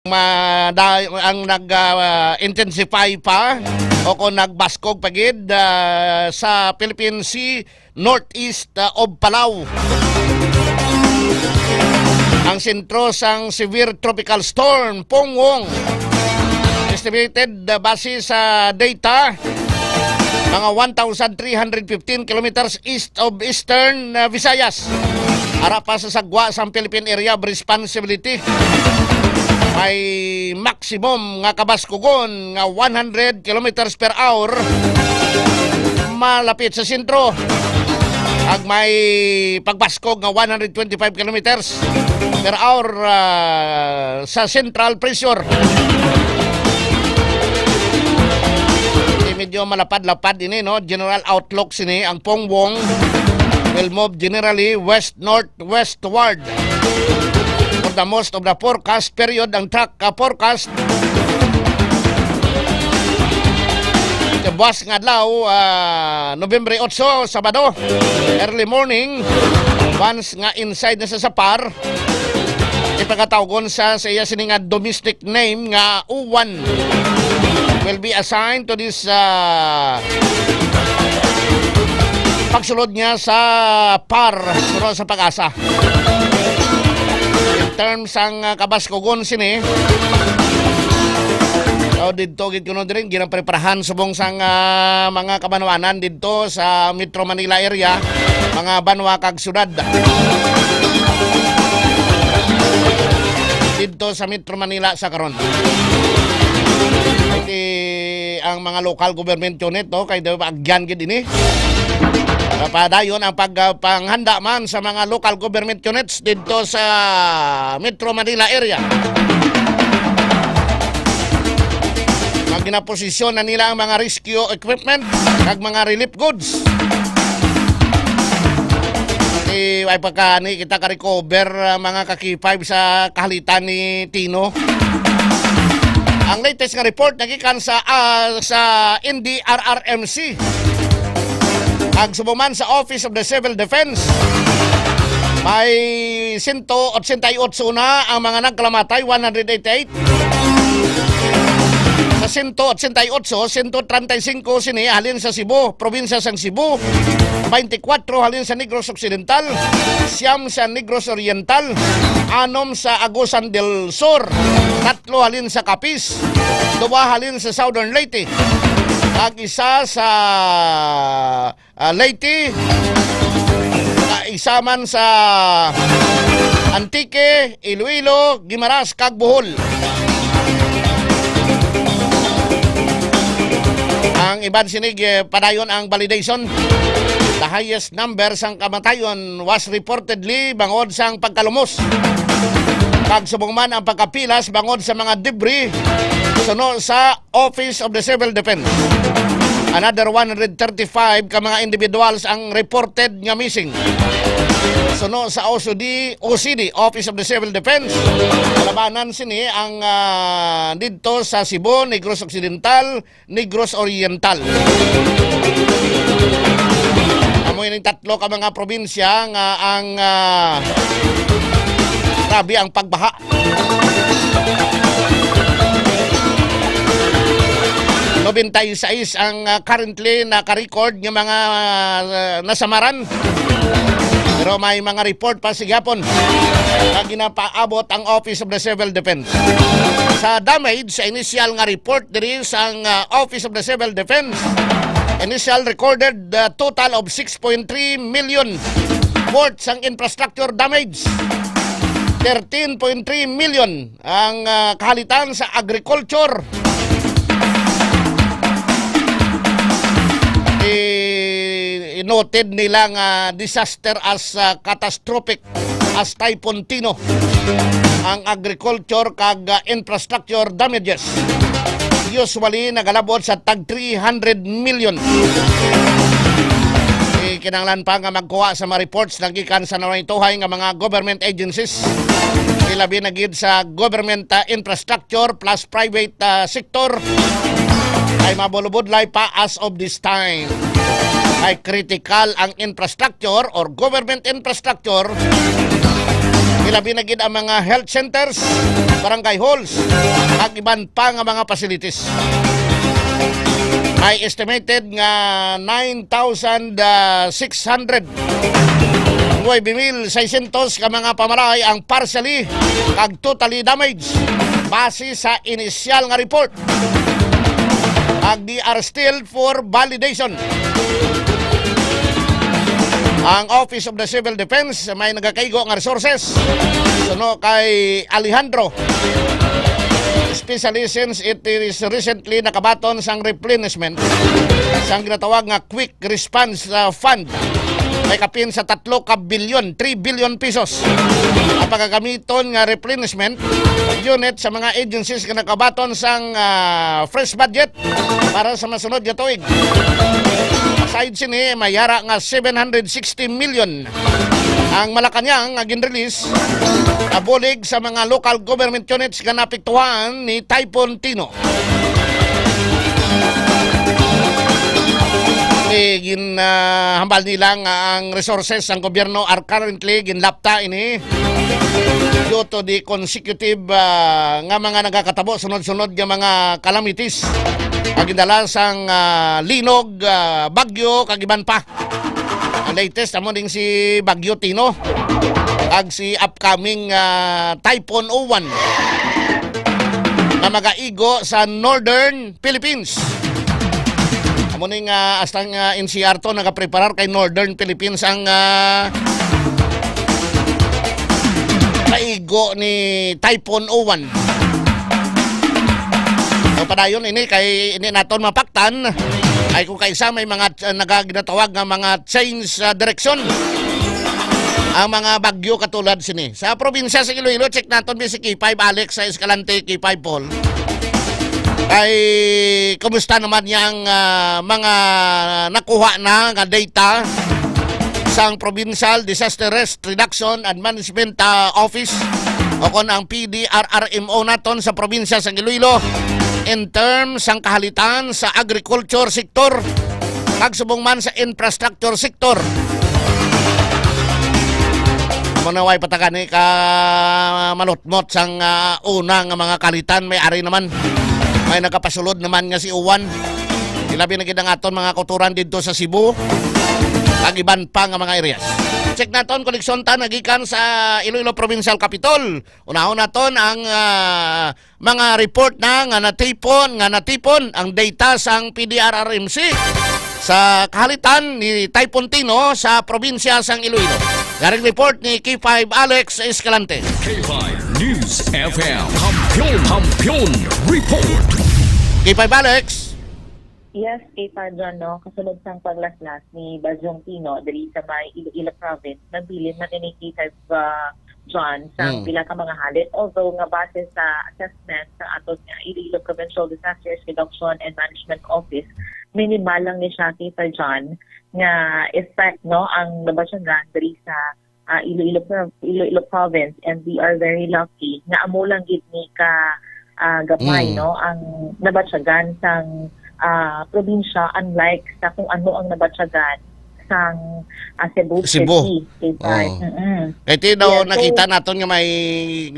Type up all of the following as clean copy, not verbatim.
ang nag-intensify pa o kung nagbaskog pagid sa Philippine Sea northeast of Palau. Ang sentro sang severe tropical storm Pongwong estimated base sa data mga 1,315 kilometers east of eastern Visayas. Ara pa sa sagwa sa Philippine Area of Responsibility. May maximum nga kabaskugon nga 100 kilometers per hour malapit sa sentro. Ag may pagbaskog nga 125 kilometers per hour sa central pressure. Medyo malapad-lapad ini, no? General outlook sini ang Pongwong will move generally west-northwestward. For the most of the forecast period, ang track forecast buwas nga adlaw November 8, Sabado, early morning, once nga inside na sa Sapar, ipagkatawgon sa iya sini nga domestic name nga U1 will be assigned to this pagsulod niya sa PAR sunod sa Pag-asa. In terms ang kabaskugon sini, dito gid kuno din ginang preparahan subong sang mga kabanwanan dito sa Metro Manila area, mga banwa kag syudad. Dito sa Metro Manila sa karon. Ang mga local government unit kay agyan gid ini. Padayon ang pagpanghanda man sa mga local government units dito sa Metro Manila area. Ginaposisyon na nila ang mga rescue equipment kag mga relief goods. Ay pagka kita ka-recover mga kaki-5 sa kahalitan ni Tino. Ang latest nga report nagikan sa NDRRMC ag subuman sa Office of the Civil Defense. May 188 na ang mga nagkalamatay, 188. Sa 188, 135 sini halin sa Cebu, probinsya sang Cebu. 24 halin sa Negros Occidental, 9 sa Negros Oriental, 6 sa Agusan del Sur, 3 halin sa Capiz, 2 halin sa Southern Leyte, at isa sa Leyte, isa man sa Antique, Iloilo, Guimaras, kag Bohol. Ang iban sinig padayon ang validation. The highest number sang kamatayon was reportedly bangod sang pagkalumos. Pagsubong man ang pagkapilas bangod sa mga debris suno sa Office of the Civil Defense. Another 135 ka mga individuals ang reported nga missing. Suno sa OCD, Office of the Civil Defense. Kalabanan sini ang dito sa Cebu, Negros Occidental, Negros Oriental. Amoy ng tatlo ka mga probinsya nga ang grabe ang pagbaha. Is ang currently naka-record ng mga nasamaran. Pero may mga report pa sigapon na ginapaabot ang Office of the Civil Defense. Sa damage, sa initial nga report diri sa Office of the Civil Defense, initial recorded total of 6.3 million worth sang infrastructure damage. 13.3 million ang kahalitan sa agriculture. Noted nilang disaster as catastrophic as Typhoon Tino ang agriculture kag infrastructure damages. Usually nagalabot sa tag 300 million. Kinanglan pa nga magkuha sa mga reports nagikan sa narituhay nga mga government agencies. Ilabi na gid sa government infrastructure plus private sector ay mabulubudlay pa as of this time. Ay critical ang infrastructure or government infrastructure Ilabi na gid ang mga health centers, barangay halls, at iban pa nga mga facilities. May estimated nga 9,600 9,600 ka mga pamaray ang partially kag totally damaged base sa inisyal nga report. Ag di are still for validation. Ang Office of the Civil Defense may nagakaigo nga resources suno kay Alejandro, especially since it is recently nakabaton sang replenishment sang ginatawag nga Quick Response Fund. May kapin sa 3 billion pesos ang pagkagamiton nga replenishment unit sa mga agencies nga nakabaton sang fresh budget para sa masunod nga tuig. Aside sini, mayara nga 760 million ang Malacañang nga gin-release abulig sa mga local government units nga napiktuhan ni Typhoon Tino. Hambal nila nga ang resources ang gobyerno are currently ginlapta ini due to the consecutive nga mga nagakatabo sunod-sunod nga mga calamities pagindala sang linog, bagyo kag iban pa. Ang latest amo ding si Bagyo Tino ag si upcoming Typhoon O1 na magaigo sa Northern Philippines. Muning astang NCR to nagapreparar kay Northern Philippines ang paigo ni Typhoon O1. So padayon ini kay ini naton mapaktan ay kung kaisa may mga nagaginatawag nga mga change direction ang mga bagyo katulad sini. Sa probinsya sa Iloilo, check naton si K5 Alex sa Escalante, K5 Paul. Ay kumusta naman yang mga nakuha na nga data sang Provincial Disaster Risk Reduction and Management Office o kon ang PDRRMO naton sa probinsya sa Iloilo in terms sang kahalitan sa agriculture sector kag subong man sa infrastructure sector. Manaway patagani ka malutmot sang unang mga kalitan may ari naman. May nakapasulod naman nga si Uwan. Ilabi na kita ng aton mga kuturan dito sa Cebu. Agiban pa nga mga areas. Check naton koneksyon ta nagikan sa Iloilo Provincial Capitol. Unahon naton ang mga report na nga natipon ang data sang PDRRMC sa kahalitan ni Typhoon Tino sa probinsya sang Iloilo. Garing report ni K5 Alex Escalante. K5 News FM. Kampiyon Report. K5 Alex. Yes, K5 John, no? Kasunod sang paglaslas ni Bagyong Tino dali sa may Iloilo Province, nabilin na ni K5 John sa pila ka mga halit. Although nga base sa assessment sa aton nga Iloilo Provincial Disaster Reduction and Management Office, minimal lang ni siya K5 John nga effect, no, ang nabasyagan dali sa Iloilo Province, and we are very lucky nga amo lang gid ni ka gamay, no, ang nabatyagan sang probinsya, unlike sa kung ano ang nabatyagan sang Cebu City. Kaya tinaw nakita naton nga may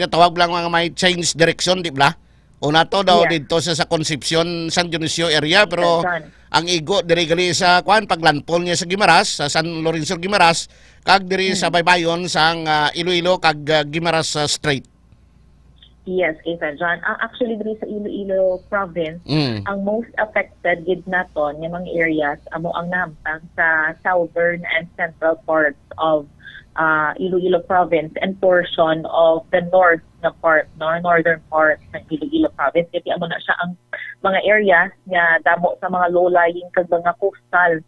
tawag lang nga may change direction, di ba? Una to daw dito sa Concepcion, San Dionisio area, pero ang igo diri gali sa paglandpol niya sa Guimaras, sa San Lorenzo Guimaras, kag diri sa baybayon sang Iloilo kag Guimaras Strait. Yes, Ethan John. Actually, diri sa Iloilo Province, ang most affected gid naton nga mga areas amo ang namtang sa southern and central parts of Iloilo Province and portion of the north na part, northern part ng Iloilo Province. Kaya amo na siya ang mga areas nga damo sa mga low-lying kag mga coastal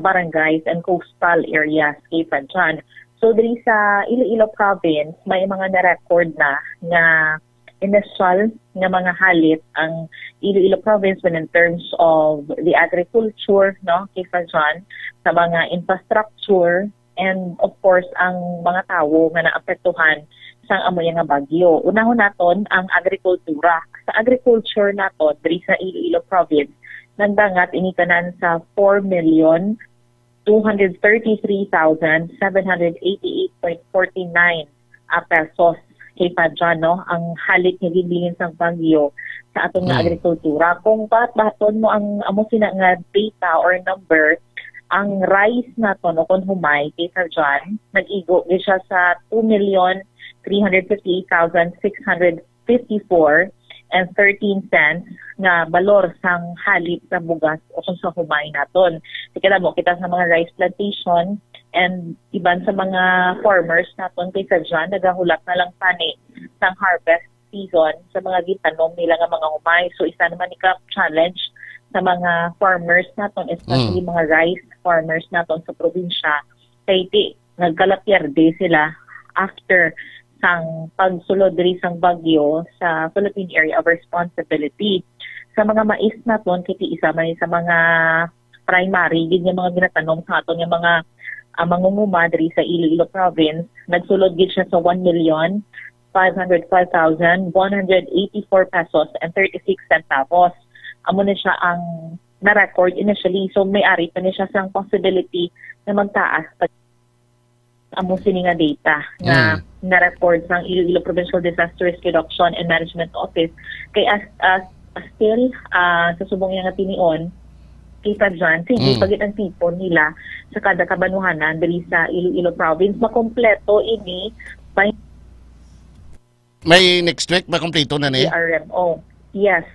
barangays and coastal areas, Ethan John. So, diri sa Iloilo Province, may mga na-record na nga initial nga mga halit ang Iloilo Province when in terms of the agriculture, no, Ethan John, sa mga infrastructure, and of course, ang mga tao nga naapektuhan sa amoy nga bagyo. Unahon naton ang agrikultura. Sa agriculture naton, diri sa Iloilo Province, nagdangat inikanan sa 4,233,788.49 pesos kay Padjan, no? Ang halit nga gibilin sa bagyo sa atong nga agrikultura. Kung baton mo ang amo sina nga data or number, ang rice nato no kon humay kay Padjan, nag-igo di siya sa 2,358,654 and 13 cents nga balor sang halit sa bugas o kung sa humay naton. Kita mo kita sa mga rice plantation and iban sa mga farmers naton kay Padjan nagahulak na lang tani sang harvest season sa mga gitanom nila nga mga humay. So isa naman ni challenge sa mga farmers naton, especially mga rice farmers naton sa probinsya, kay nagkalapierde sila after sang pagsulod diri sang bagyo sa Philippine Area of Responsibility. Sa mga mais naton, kiti isa man sa mga primary gid nga mga ginatanom sa aton nga mga mangunguma diri sa Iloilo Province, nagsulod gid siya sa 1,505,184 pesos and 36 centavos. Amo na siya ang na-record initially. So may-ari pa niya siya sa possibility na magtaas pag amo sini nga data na na-record sang Iloilo Provincial Disaster Risk Reduction and Management Office. Kay still sa subong nga tinion, kita dyan, sige, pagit ang tipon nila sa kada kabanuhanan dali sa Iloilo Province, makompleto ini by may next week makompleto na ni? RMO. Yes.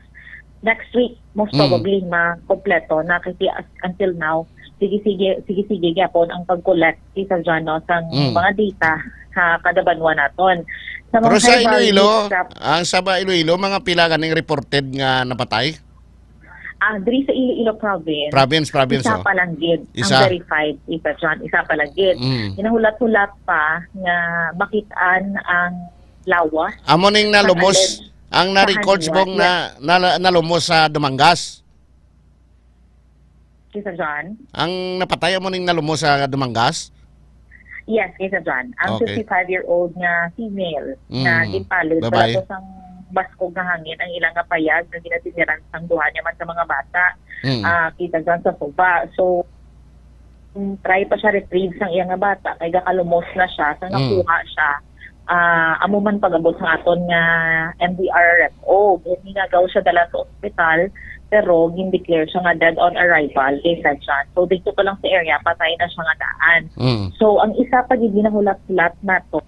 Next week, most probably, makompleto na kasi until now, sige gyapon ang pag-collect kita dyan no, sa mga data sa kada banwa naton. Pero sa Iloilo, ang sa Iloilo, mga pila ganing reported nga napatay? Diri sa Iloilo Province. Province. Isa pa lang gid ang verified isa dyan. Isa pa lang gid. Hinahulat-hulat pa nga makitaan ang lawas. Amo ning nalumos ang na-records bong nalumos sa Dumangas. Kisa dyan? Ang napatay mo ning nalumos sa Dumangas? Yes, kisa dyan. Ang 55-year-old nga female na ginpalit Bye-bye. wala sang baskog nga hangin ang ilang nga payag na ginatiniran sang duha niya man sa mga bata. Kita dyan sa soba. So, try pa siya retrieve sang iyang nga bata kay gakalumos na siya sa nakuha siya. Amo man pag-abot sa aton nga MDRFO, ginagaw siya dala sa ospital pero gin-declare siya nga dead on arrival kaysa siya. So dito pa lang sa area patay na siya nga daan. So ang isa pa gid ginahulat-hulat nato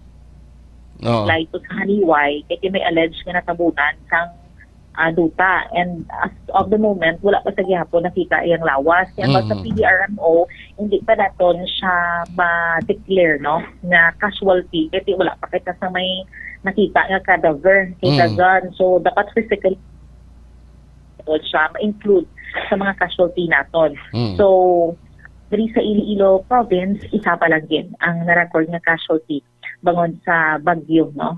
like to sa Haliway kay may alleged nga natabunan sang duta, and as of the moment wala pa sa gihapon nakita iyang lawas. Kaya sa PDRMO hindi pa naton siya ma-declare no na casualty kasi wala pa kita sa may nakita nga cadaver kaysa dyan. So dapat physically siya ma-include sa mga casualty naton. So diri sa Iloilo Province isa pa lang din ang na-record nga casualty bangon sa bagyo no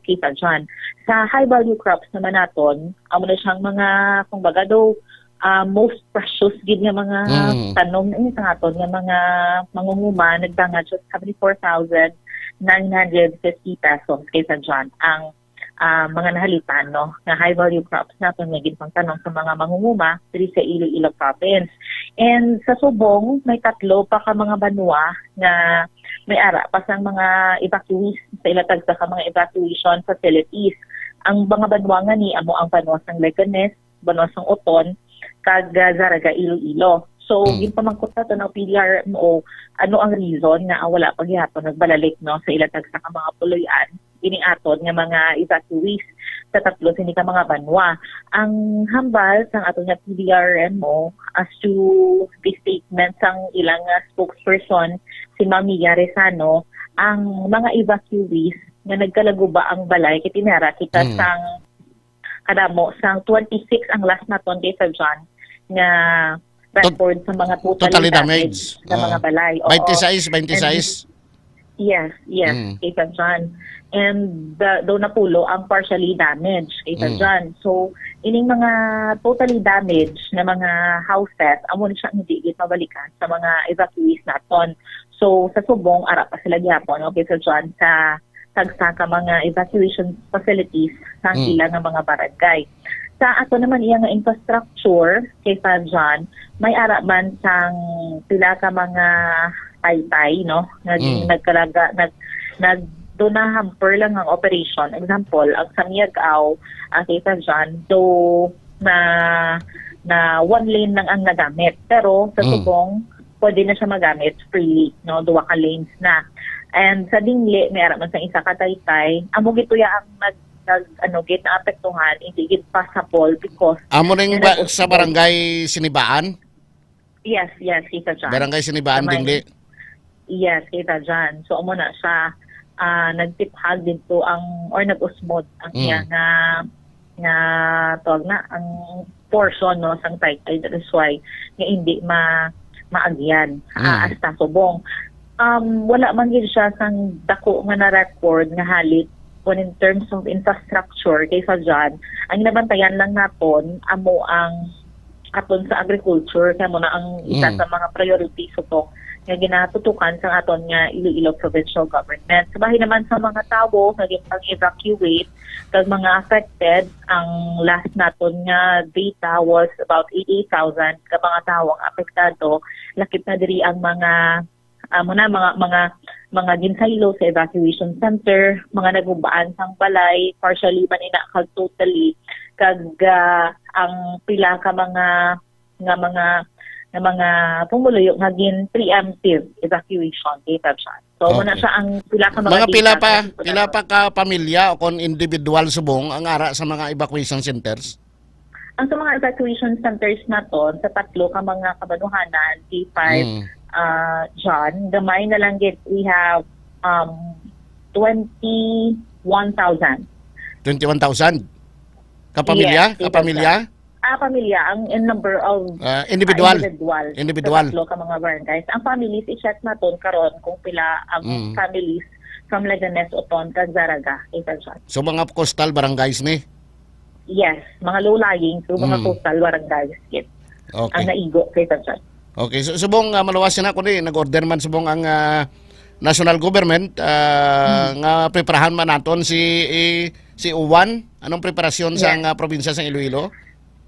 kita dyan. Sa high value crops naman naton amo na siyang mga kumbaga do most precious gid nga mga tanom ini sa aton nga mga mangunguma nagdangad sa 74,950 pesos kaysa dyan ang mga nahalitan no nga high value crops naton nga gid pang tanong sa mga mangunguma diri sa Iloilo Province. And sa subong may tatlo pa ka mga banwa nga may ara pa sang mga evacuees sa ilatag sa mga evacuation facilities. Ang mga banwa nga ni amo ang banwa sang Leganes, banwa sang Oton, kag Zaraga Iloilo. So ginpamangkot na to ng PDRMO ano ang reason nga wala pa gihapon nagbalalik no sa ilatag sa mga puloy-an ining aton nga mga evacuees sa tatlo sini ka mga banwa. Ang hambal sang aton nga PDRMO as to the statement sang ilang spokesperson si Ma'am Mia Rezano, ang mga evacuees nga nagkalaguba ang balay kay tinara kita sang kadamo sang 26 ang last naton kay sa John nga record sa mga totally damaged sa mga balay. 26. Yes, kay sa John. And do napulo ang partially damaged kay sa John. So ining mga totally damaged na mga houses amo ni siya hindi gid mabalikan sa mga evacuees naton. So sa subong ara pa sila gyapon okay sa John sa tagsaka mga evacuation facilities sa ilang nga mga barangay. Sa ato naman iya nga infrastructure kay sa John may ara man sang pila ka mga taytay no nagkalaga do na hamper lang ang operation. Example, ang sa Miagao, kita dyan, do na 1 lane lang ang nagamit. Pero sa Subong, pwede na siya magamit freely, no? 2 ka lanes na. And sa Dingle, may araman sa isa kataytay, amo gito ya ang git na apektuhan, hindi git passable because amo ring sa barangay Sinibaan? Yes, kita dyan. Barangay Sinibaan, Dingle? Yes, kita dyan. So, amo na siya, nagtiphag dito or nag-usmod ang iya nga tawag na, ang portion, no, sang taytay. That is why, nga hindi maagyan hasta Subong. Wala man gid siya sang dako nga na-record nga halit when in terms of infrastructure kaysa dyan. Ang nabantayan lang naton amo ang aton sa agriculture kaya mo na ang isa sa mga priorities ito nga ginatutukan sa aton nga Iloilo Provincial Government. Sabahin naman sa mga tao nga pang-evacuate kag mga affected, ang last naton nga data was about 88,000 ka mga tao ang apektado. Lakip na diri ang mga mga ginsaylo sa evacuation center, mga nagubaan sang balay, partially man kag totally kag ang pila ka mga pumuluyo nga gin preemptive evacuation kita siya. So muna siya ang pila ka mga pila pa ka pamilya o kon individual Subong ang ara sa mga evacuation centers. Ang sa mga evacuation centers naton sa 3 ka mga kabanuhanan, K5 John, gamay na lang git we have 21,000. 21,000 kapamilya? Yes, kapamilya? Pamilya, ang number of individual. Individual. Sa 3 ka mga barangays. Ang families, i-check naton karon kung pila ang families from Leganes, Oton, kag Zaraga. So mga coastal barangays ni? Yes, mga low-lying, so mga coastal barangays. Okay. Ang naigo kay Tansan. Okay, so Subong maluwasin ako ni nag-order man Subong ang national government nga preparahan man naton si Uwan. Anong preparasyon sa probinsya sa Iloilo?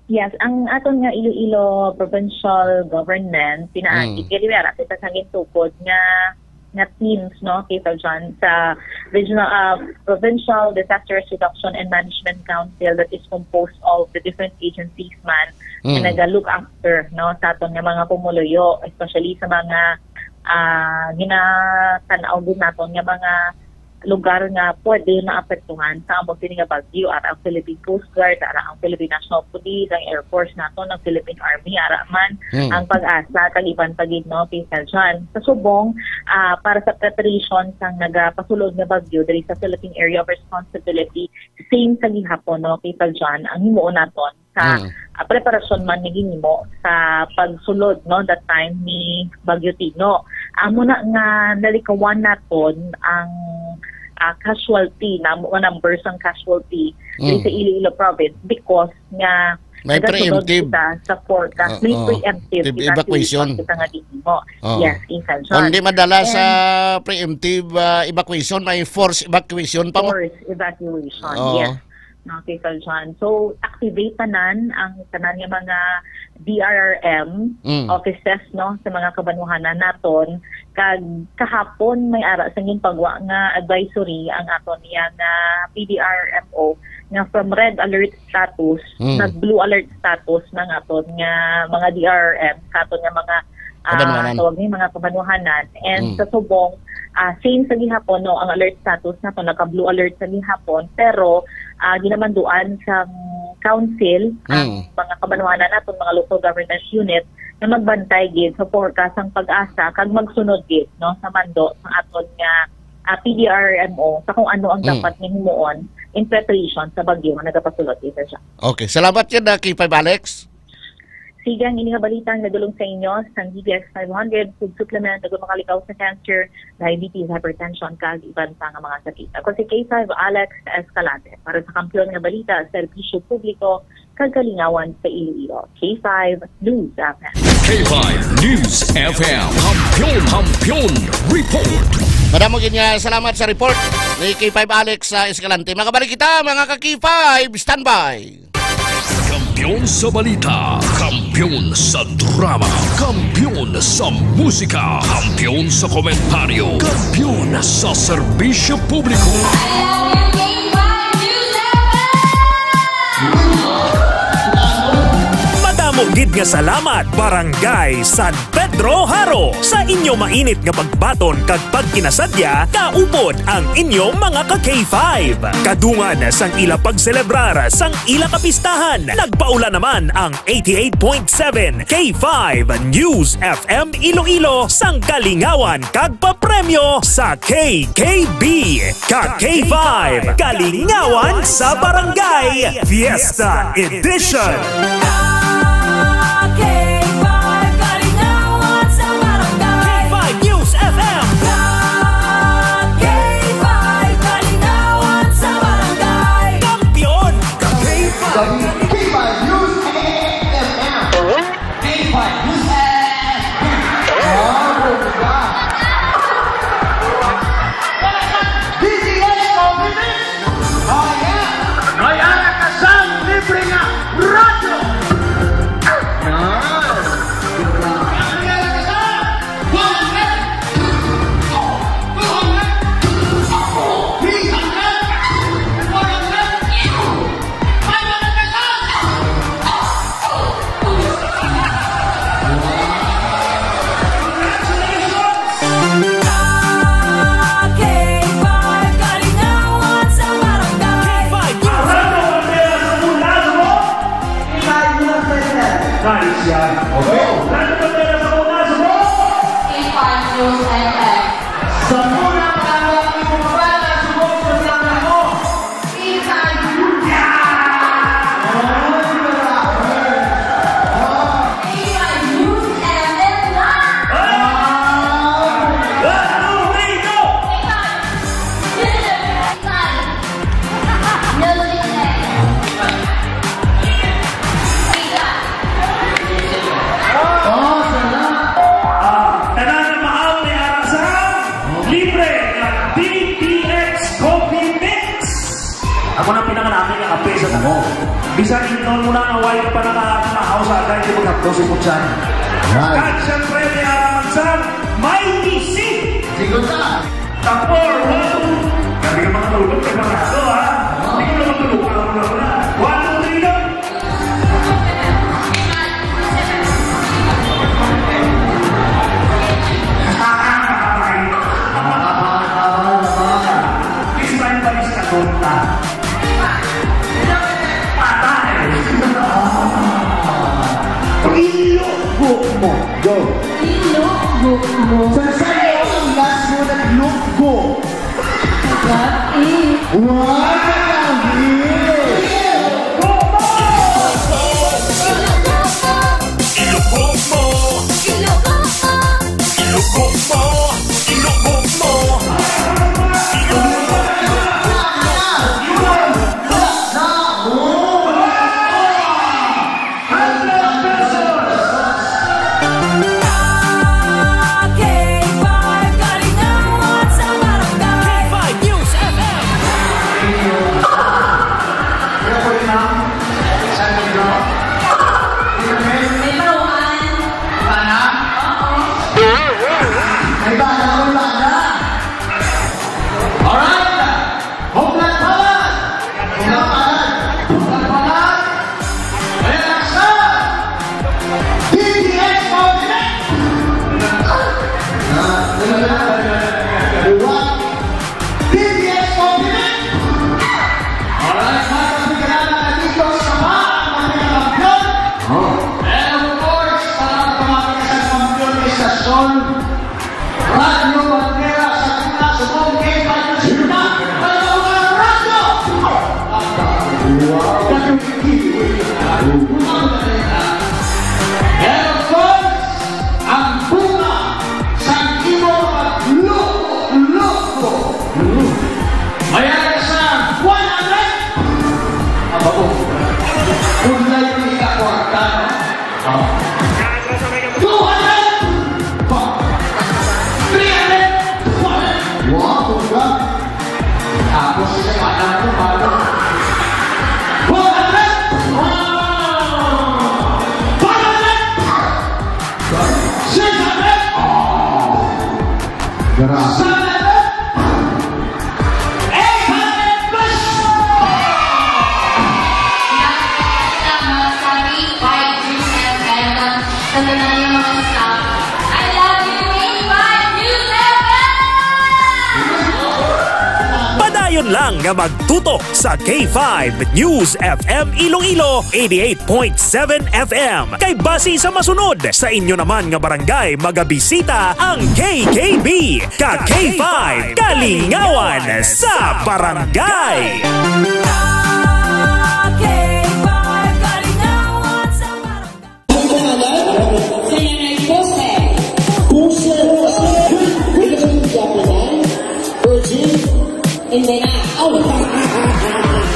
Yes, ang aton nga Iloilo Provincial Government pinaagi kay Rivera kita sa tukod nga teams, no, kita dyan sa regional Provincial Disaster Reduction and Management Council that is composed of the different agencies man na nag-look after, no, sa aton nga mga pumuluyo, especially sa mga ginatanaw din naton nga mga lugar nga pwede na apektuhan sa among nga bagyo, ara ang Philippine Coast Guard, ara ang Philippine National Police, ang Air Force nato, ang Philippine Army, ara man ang pag-asa kag iban pagid, no, pisal dyan. Sa Subong, para sa preparation sang nagapasulod nga bagyo diri sa Philippine Area of Responsibility, same sa gihapon, no, pisal dyan, ang himuon naton sa preparasyon man ni ginimo sa pagsulod, no, that time ni Bagyo Tino. Amo na nga nalikawan naton ang casualty, numbers ng casualty dito sa Iloilo Province because nga may preemptive sa forecast, may preemptive evacuation. Yes, insan. Kung di madala sa preemptive evacuation, may forced evacuation pa mo? Forced evacuation, yes. Okay, John. So, activate tanan ang tanan nga mga DRRM offices, no, sa mga kabanuhanan naton. Kahapon may ara sa ngin pagwa nga advisory ang aton niya na PDRMO nga from red alert status nag blue alert status ng aton nga mga DRRM katon nga mga tawag ni mga kabanuhanan. And sa Subong, same sa gihapon, no, ang alert status nato naka-blue alert sa gihapon, pero ginamanduan sa council ang mga kabanuhanan nato, mga local government unit na magbantay gid sa forecast ang pag-asa kag magsunod gid, no, sa mando sa aton nga PDRMO sa kung ano ang dapat ni himuon in preparation sa bagyo nga nagapasulod dito siya. Okay, salamat yun K5 Alex. Sige, ang ining balitang nagulong sa inyo sa DBX 500 food supplement na gumakalikaw sa cancer, diabetes, hypertension, kag iban pa nga mga sakit. Ako si K5 Alex Escalante para sa kampiyon nga balita, serbisyo publiko, kag kalingawan sa Iloilo. K5 News FM. K5 News FM. Kampiyon Report. Madamo ginya salamat sa report ni K5 Alex Escalante. Makabalik kita mga ka-K5, standby. Kampiyon sa balita, kampiyon sa drama, kampiyon sa musika, kampiyon sa komentaryo, kampiyon sa serbisyo publiko. Gid nga salamat Barangay San Pedro Haro sa inyo mainit nga pagbaton kag pagkinasadya kaupod ang inyong mga ka-K5. Kadungan sang ila pagselebrar sang ila kapistahan. Nagpaula naman ang 88.7 K5 News FM Iloilo sang kalingawan kag papremyo sa KKB. Ka-K5 Kalingawan sa Barangay Fiesta Edition. Ako na pinangalaki ng kape sa mo. Bisa inon mo na ang white pa nakakahaw sa agay, hindi magkakto si Putsan. At siyempre, may aramansan, may isip! Sigot na! Tapor, one, gabi ka mga tulog ka mga aso, ha? Hindi ko naman tulog ka na. 1, 2, 3, go! Ismail Balis ka konta. Ilugbo mo. Go. Ilugbo mo. Saan ang last mo naglugbo? Tapos sa mga bago. 100! Sa nanay mga staff, I love you, K5 News FM! Padayon lang nga magtutok sa K5 News FM Iloilo 88.7 FM. Kay base sa masunod sa inyo naman nga barangay magabisita ang KKB ka K5 Kalingawan sa barangay.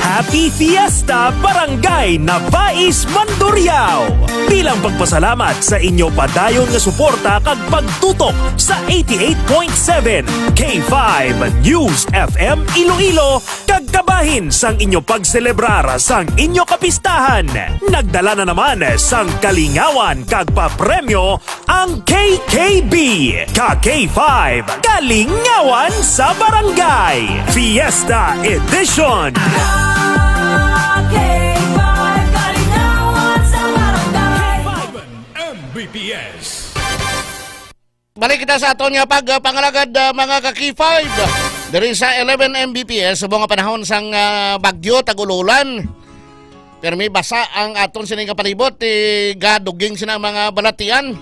Happy Fiesta Barangay Navais Mandurriao! Bilang pagpasalamat sa inyo padayon nga suporta kag pagtutok sa 88.7 K5 News FM Iloilo kag kabahin sang inyo pagselebrar sang inyo kapistahan. Nagdala na naman sang kalingawan kag papremyo ang KKB ka K5 Kalingawan sa Barangay Fiesta Edition. MBPS. Balik kita sa aton nga pangalagad mga ka-K5. Diri sa 11 Mbps subong nga panahon sang bagyo tag-ulan. Permi basa ang aton sining kapalibot gaduging sina mga balatian.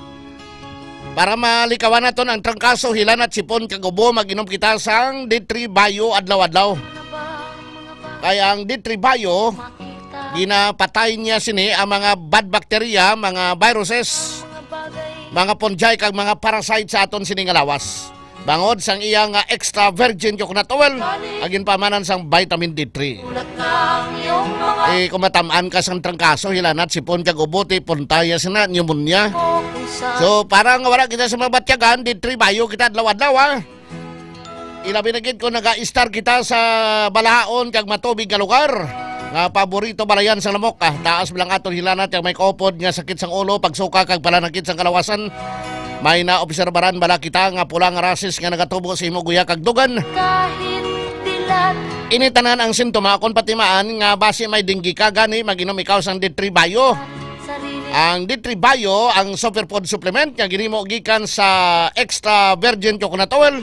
Para malikawan naton ang trangkaso, hilan at sipon kagubo mag-inom kita sang D3 Bayo adlaw-adlaw. Kaya ang D3 Bayo ginapatay niya sini ang mga bad bacteria, mga viruses, mga fungi kag mga parasite sa aton sini nga lawas. Bangod sang iyang extra virgin coconut oil agin pamanan sang vitamin D3. Kung matamaan ka sang trangkaso, hilanat, sipon kag ubote, puntaya sina pneumonia. So parang wala kita sa mabatyagan, D3 Bayo kita adlaw-adlaw. Ilabi na gid ko naga-star kita sa balahaon kag matubig nga lugar. Nga paborito balayan sa lamok. Taas bilang aton hilanat yung may kopod nga sakit sang ulo, pagsuka kag palanakit sang kalawasan. May naobserbaran bala kita nga pulang rasis nga nagatubo sa imo guya kag dugan. Initanan ang sintoma kung patimaan nga base may dinggi ka gani maginom ikaw sang D3 Bayo. Ang D3 Bayo ang superfood supplement nga ginimo gikan sa extra virgin coconut oil.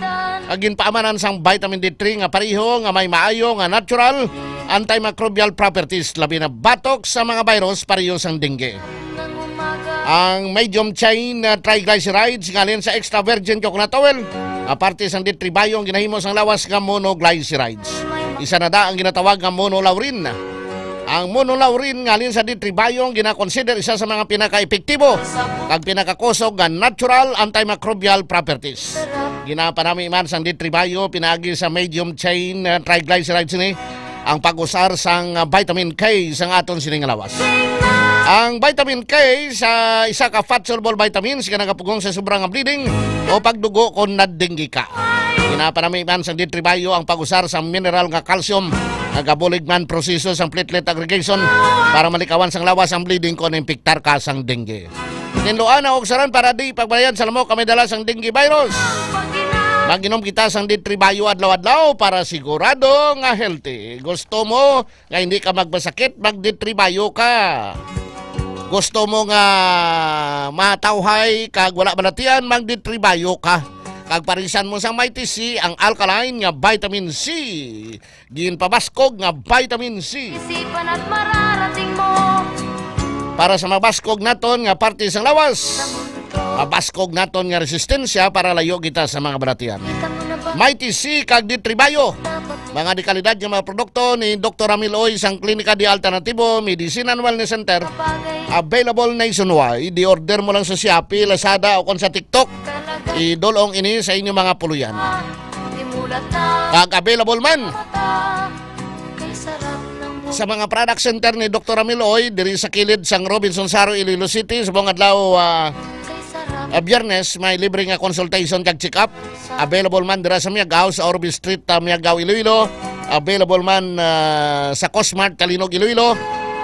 Agin paamanan sang vitamin D3 nga pareho nga may maayo nga natural antimicrobial properties labi na batok sa mga virus pareho sang dengue. Ang medium chain triglycerides ngalin sa extra virgin coconut oil. Aparte sang D3 Bayo ang ginahimo sang lawas nga monoglycerides. Isa na da ang ginatawag nga monolaurin. Ang monolaurin ngalin sa D3 Bayo gina-consider isa sa mga pinaka-epektibo kag pinakakusog nga natural antimicrobial properties. Ginapanami man sang D3 Bayo pinaagi sa medium chain triglycerides ni ang pag-usar sang vitamin K sang aton sining lawas. Ang vitamin K sa isa ka fat-soluble vitamins nga nagapugong sa sobrang bleeding o pagdugo kung nadinggi ka. Ginapanami man sang D3 Bayo ang pag-usar sa mineral nga calcium nagabulig man proseso sang platelet aggregation para malikawan sang lawas ang bleeding kung impiktar ka sang dengue. Tinluan ang oksaran para di pagbayan sa lamok kami dala sang dengue virus. Maginom kita sang D3 Bayo adlaw-adlaw para sigurado nga healthy. Gusto mo nga hindi ka magbasakit, mag D3 Bayo ka. Gusto mo nga matawhay kag wala balatian, mag D3 Bayo ka. Kag parisan mo sa Mighty C ang alkaline nga vitamin C. Ginpabaskog nga vitamin C. Isipan at mararating mo. Para sa mabaskog naton nga parte sang lawas. Mabaskog naton nga resistensya para layo kita sa mga balatian. Mighty C kag D3 Bayo. Mga dekalidad nga mga produkto ni Dr. Ramil Oy sang Klinika di Alternativo Medicine and Wellness Center. Available nationwide. I-order mo lang sa Shopee, Lazada o kung sa TikTok. Idolong ini sa inyong mga puluyan. Kag available man sa mga product center ni Dr. Ramil Oy diri sa kilid sang Robinson Saro, Iloilo City. Sa buong adlaw Biyernes may libre nga consultation kag check-up. Available man dira sa Miagao sa Orbi Street, Miagao, Iloilo. Available man sa Cosmart, Kalinog, Iloilo.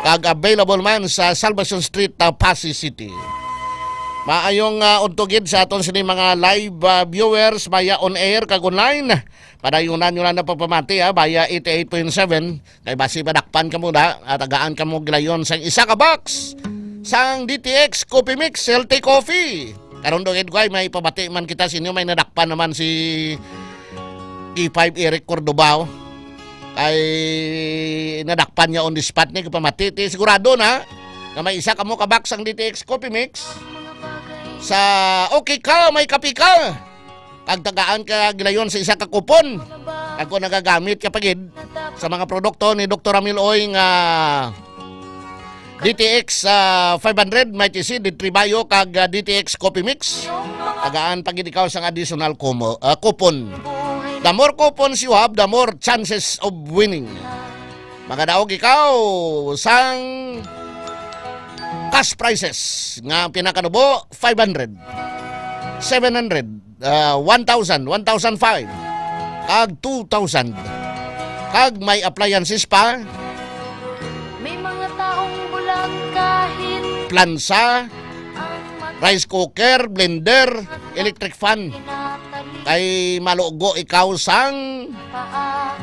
Kag available man sa Salvation Street, Pasig City. Maayong untugid sa aton sini mga live viewers via on air kag online. Padayunan nyo lang na pagpamati via 88.7. Kay basi padakpan ka muna at agaan ka mo gilayon sa isa ka box sang DTX Coffee Mix, Healthy Coffee. Karon do gid may pabati man kita sa inyo, may nadakpan naman si K5 Eric Cordobao. Ay nadakpan niya on the spot ni kapamati. Sigurado na may isa ka mo kabak sang DTX Coffee Mix. Sa okay ka, may kapi ka. Kagtagaan ka gilayon sa isa ka kupon. Ako nagagamit kapagid sa mga produkto ni Dr. Ramil Oy nga DTX 500 Mighty Seed Tribayo kag DTX Coffee Mix. Tagaan pagid ikaw sang additional coupon. The more coupons you have, the more chances of winning. Magadaog ikaw sang cash prizes nga pinakanubo 500, 700, 1,000, 1,005 kag 2,000. Kag may appliances pa. May mga taong bulag kahit Plansa, rice cooker, blender, electric fan. Kay malugo ikaw sang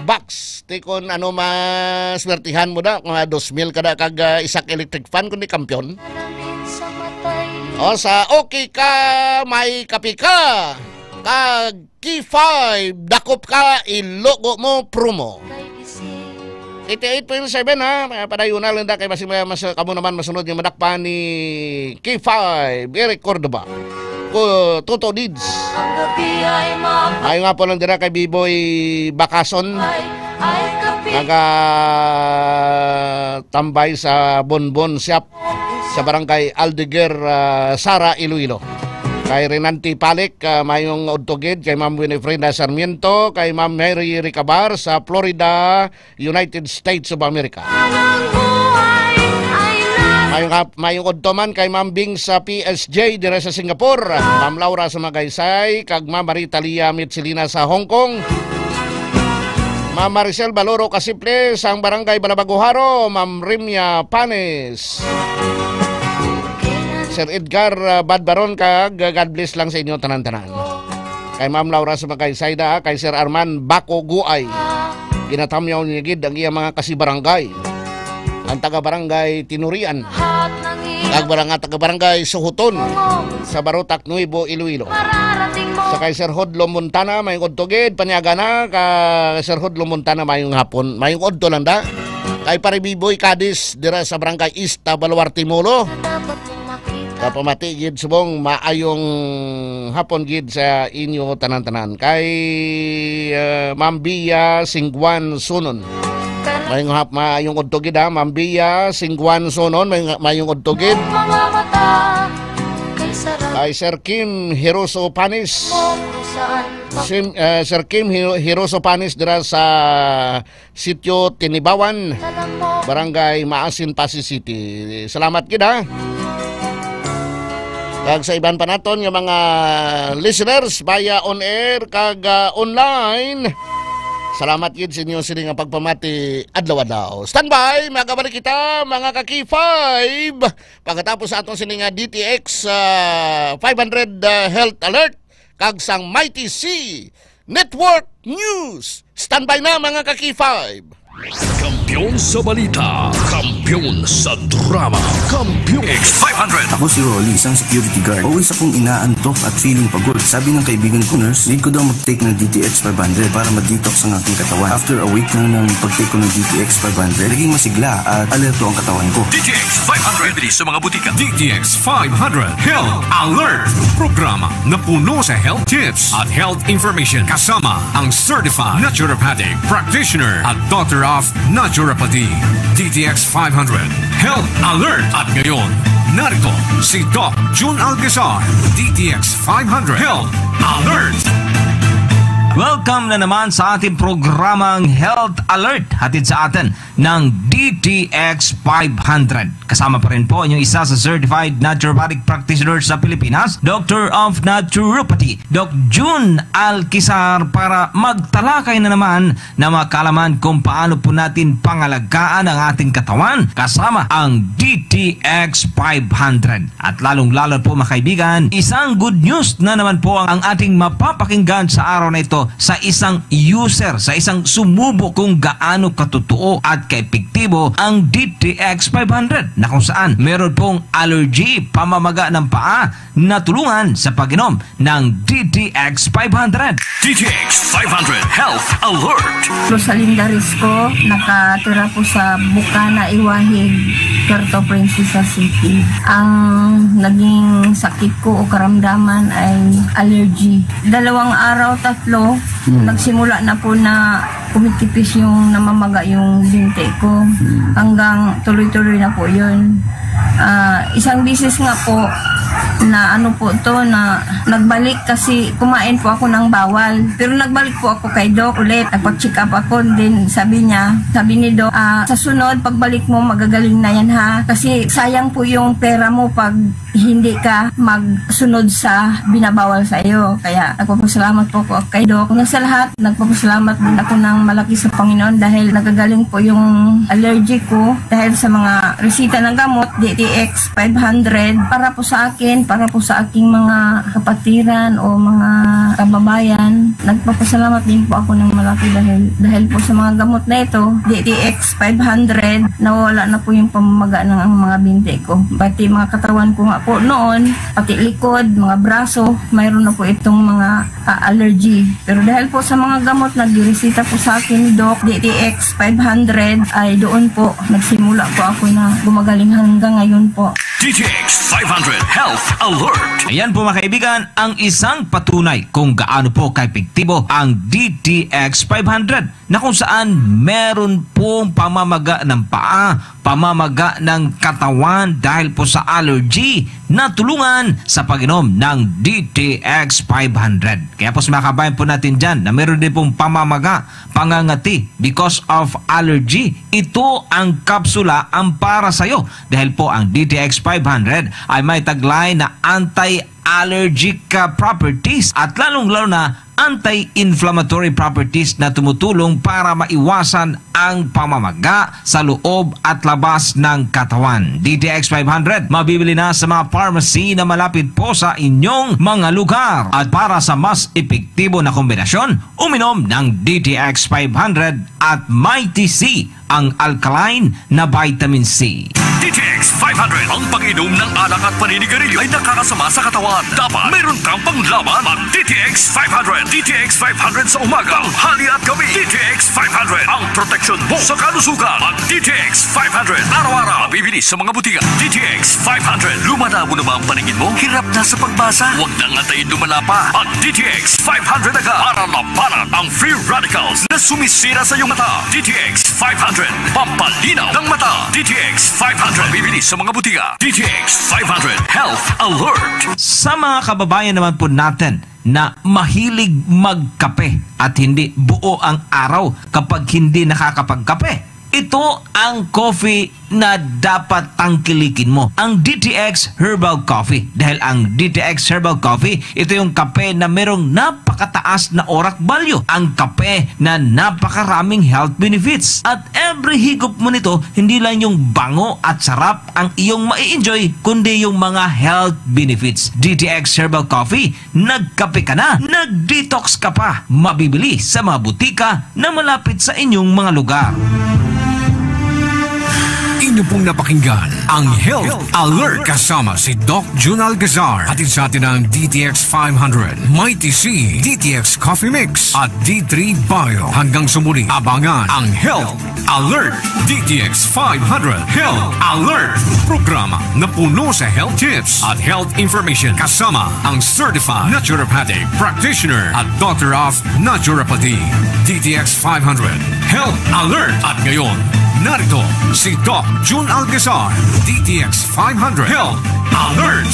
box. Tikon ano maswertihan mo da, mga 2,000 kada kag isak electric fan kundi kampiyon. O sa okay ka, may kapi ka. Kag K5, dakop ka, ilogo mo promo. 88.7 ha, padayunan lang da kay kamo naman masunod yung madakpan ni K5 Eric Cordoba. Toto Deeds. Ayaw nga po lang dira kay B-Boy Bakason. Tambay sa Bonbon Shop sa barangay Aldeguer, Sara, Iloilo. Kay Renanti Palik, mayong Odtogid, kay Ma'am Winifreda Sarmiento, kay Ma'am Mary Ricabar sa Florida, United States of America. Mayong Odtoman kay Ma'am Bing sa PSJ dire sa Singapore, Ma'am Laura sa Magaysay, kag Ma'am Marita Lia Mitsilina sa Hong Kong. Ma'am Maricel Baloro Kasiple sa barangay Balabaguharo, Ma'am Rimya Panes. Sir Edgar Badbaron kag God bless lang sa inyo tanan-tanan. Kay Ma'am Laura sa Magaysay da, kay Sir Arman Bako Guay. Ginatamyaw niya gid ang iyang mga kasibarangay. Ang taga-barangay Tinurian, taga-barangay Suhuton, sa Barotac, Nuevo, Iloilo. Sa kay Sir Hodlo Montana, mayong odtogid, panyaga na, kay Sir Hodlo Montana, mayong hapon, mayong odto lang da. Kay Paribiboy Cadiz, dira sa barangay Ista, Baluarte, Molo. Kapamati gid subong maayong hapon gid sa inyo tanan-tanan. Kay Ma'am Bia Singwan Sunon. Mayong odtogid ha, Ma'am Bia Singwan Sunon, mayong odtogid. Kay Sir Kim Hiroso Panis. Sir Kim Hiroso Panis dira sa sitio Tinibawan, barangay Maasin, Pasig City. Salamat gid ha. Kag sa iban pa naton yung mga listeners via on air kag online. Salamat yun sa inyo sining nga pagpamati adlaw-adlaw. Standby, magabalik kita mga ka-K5. Pagkatapos sa atong sining DTX 500 Health Alert kag sang Mighty C Network News. Standby na mga ka-K5. Kampiyon sa balita, kampiyon sa drama, kampiyon X500. Ako si Rolly, isang security guard. Always akong inaantok at feeling pagod. Sabi ng kaibigan ko nurse, need ko daw mag-take ng DTX 500 para ma-detox ang aking katawan. After a week na ng pag-take ko ng DTX 500, naging masigla at alerto ang katawan ko. DTX 500 sa mga butika. DTX 500 Health Alert, programa na puno sa health tips at health information kasama ang certified naturopathic practitioner at doctor of naturopathy. DTX 500 Health Alert. At ngayon, narito si Doc June Alcazar. DTX 500 Health Alert. Welcome na naman sa ating programang Health Alert, hatid sa atin ng DTX 500. Kasama pa rin po yung isa sa Certified Naturopathic Practitioner sa Pilipinas, Doctor of Naturopathy, Doc June Alcazar, para magtalakay na naman na makalaman kung paano po natin pangalagaan ang ating katawan kasama ang DTX 500. At lalong-lalo po mga kaibigan, isang good news na naman po ang ating mapapakinggan sa araw na ito sa isang user, sa isang sumubo kung gaano katotoo at kaepektibo ang DTX 500 na kung saan meron pong allergy, pamamaga ng paa na tulungan sa pag-inom ng DTX 500. DTX 500 Health Alert. Rosalinda Risco, nakatira po sa Bukana, Iwahig, Puerto Princesa City. Ang naging sakit ko o karamdaman ay allergy. 2 araw, 3, nagsimula na po na kumitipis yung namamaga yung binti ko. Hanggang tuloy-tuloy na po yun. Isang bisis nga po na na nagbalik kasi kumain po ako ng bawal. Pero nagbalik po ako kay Doc ulit. Nagpa-check up ako. Then sabi ni Doc, sa sunod pagbalik mo magagaling na yan ha. Kasi sayang po yung pera mo pag hindi ka magsunod sa binabawal sa iyo. Kaya nagpapasalamat po ako kay Doc. Una sa lahat, nagpapasalamat din ako ng malaki sa Panginoon dahil nagagaling po yung allergy ko dahil sa mga resita ng gamot, DTX 500 para po sa akin, para po sa aking mga kapatiran o mga kababayan. Nagpapasalamat din po ako ng malaki dahil po sa mga gamot na ito, DTX 500, nawala na po yung pamamaga ng mga binti ko. Pati mga katawan ko nga po noon, pati likod, mga braso, mayroon na po itong mga allergy. Pero dahil po sa mga gamot na giresita po sa akin ni Doc, DTX 500, ay doon po nagsimula po ako na gumagaling hanggang ngayon po. DTX 500 Health Alert. Ayan po mga kaibigan, ang isang patunay kung gaano po kaepektibo ang DTX 500 na kung saan meron pong pamamaga ng paa, pamamaga ng katawan dahil po sa allergy na tulungan sa pag-inom ng DTX 500. Kaya po mga kabayan po natin dyan na meron din pong pamamaga, pangangati because of allergy. Ito ang kapsula ang para sa'yo dahil po ang DTX 500 ay may taglay na anti-allergic properties at lalong-lalo na anti-inflammatory properties na tumutulong para maiwasan ang pamamaga sa loob at labas ng katawan. DTX 500 mabibili na sa mga pharmacy na malapit po sa inyong mga lugar. At para sa mas epektibo na kombinasyon, uminom ng DTX 500 at Mighty C, ang alkaline na vitamin C. DTX 500, ang pag-inom ng alak at paninigarilyo ay nakakasama sa katawan. Dapat meron kang panglaban mag DTX 500. DTX 500 sa umaga, tanghali at gabi. DTX 500, ang proteksyon mo sa kalusugan. Mag DTX 500, araw-araw mabibili sa mga butika. DTX 500, lumalabo na ba ang paningin mo? Hirap na sa pagbasa? Huwag nang antayin lumala pa. Mag DTX 500 agad para labanan ang free radicals na sumisira sa iyong mata. DTX 500, pampalinaw ng mata. DTX 500, bibili sa mga butika. DTX 500 Health Alert. Sa mga kababayan naman po natin na mahilig magkape at hindi buo ang araw kapag hindi nakakapagkape, ito ang coffee na dapat tangkilikin mo, ang DTX Herbal Coffee. Dahil ang DTX Herbal Coffee, ito yung kape na merong napakataas na orak value. Ang kape na napakaraming health benefits. At every higop mo nito, hindi lang yung bango at sarap ang iyong mai-enjoy, kundi yung mga health benefits. DTX Herbal Coffee, nagkape ka na, nag-detox ka pa. Mabibili sa mga butika na malapit sa inyong mga lugar. Inyo pong napakinggan ang Health Alert kasama si Doc Jun Algazar. Hatid sa atin ang DTX 500, Mighty C, DTX Coffee Mix at D3 Bio. Hanggang sumuli, abangan ang Health Alert DTX 500 Health Alert. Programa na puno sa health tips at health information kasama ang Certified Naturopathic Practitioner at Doctor of Naturopathy. DTX 500 Health Alert. At ngayon, narito si Doc Jun Algazar, DTX 500 Health Alert.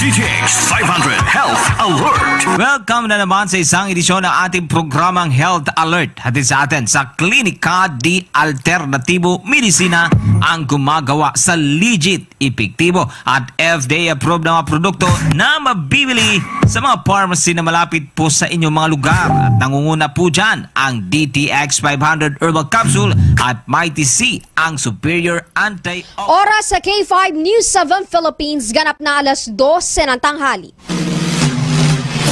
DTX 500 Health Alert. Welcome na naman sa isang edisyon ng ating programang Health Alert. Hatid sa atin sa Klinika di Alternatibo Medisina, ang gumagawa sa legit, epektibo at FDA-approved na mga produkto na mabibili sa mga pharmacy na malapit po sa inyong mga lugar. At nangunguna po dyan ang DTX 500 Herbal Capsule at Mighty C, ang superior anti-oxidant. Oras sa K5 News 7 Philippines, ganap na 2:00 ng tanghali.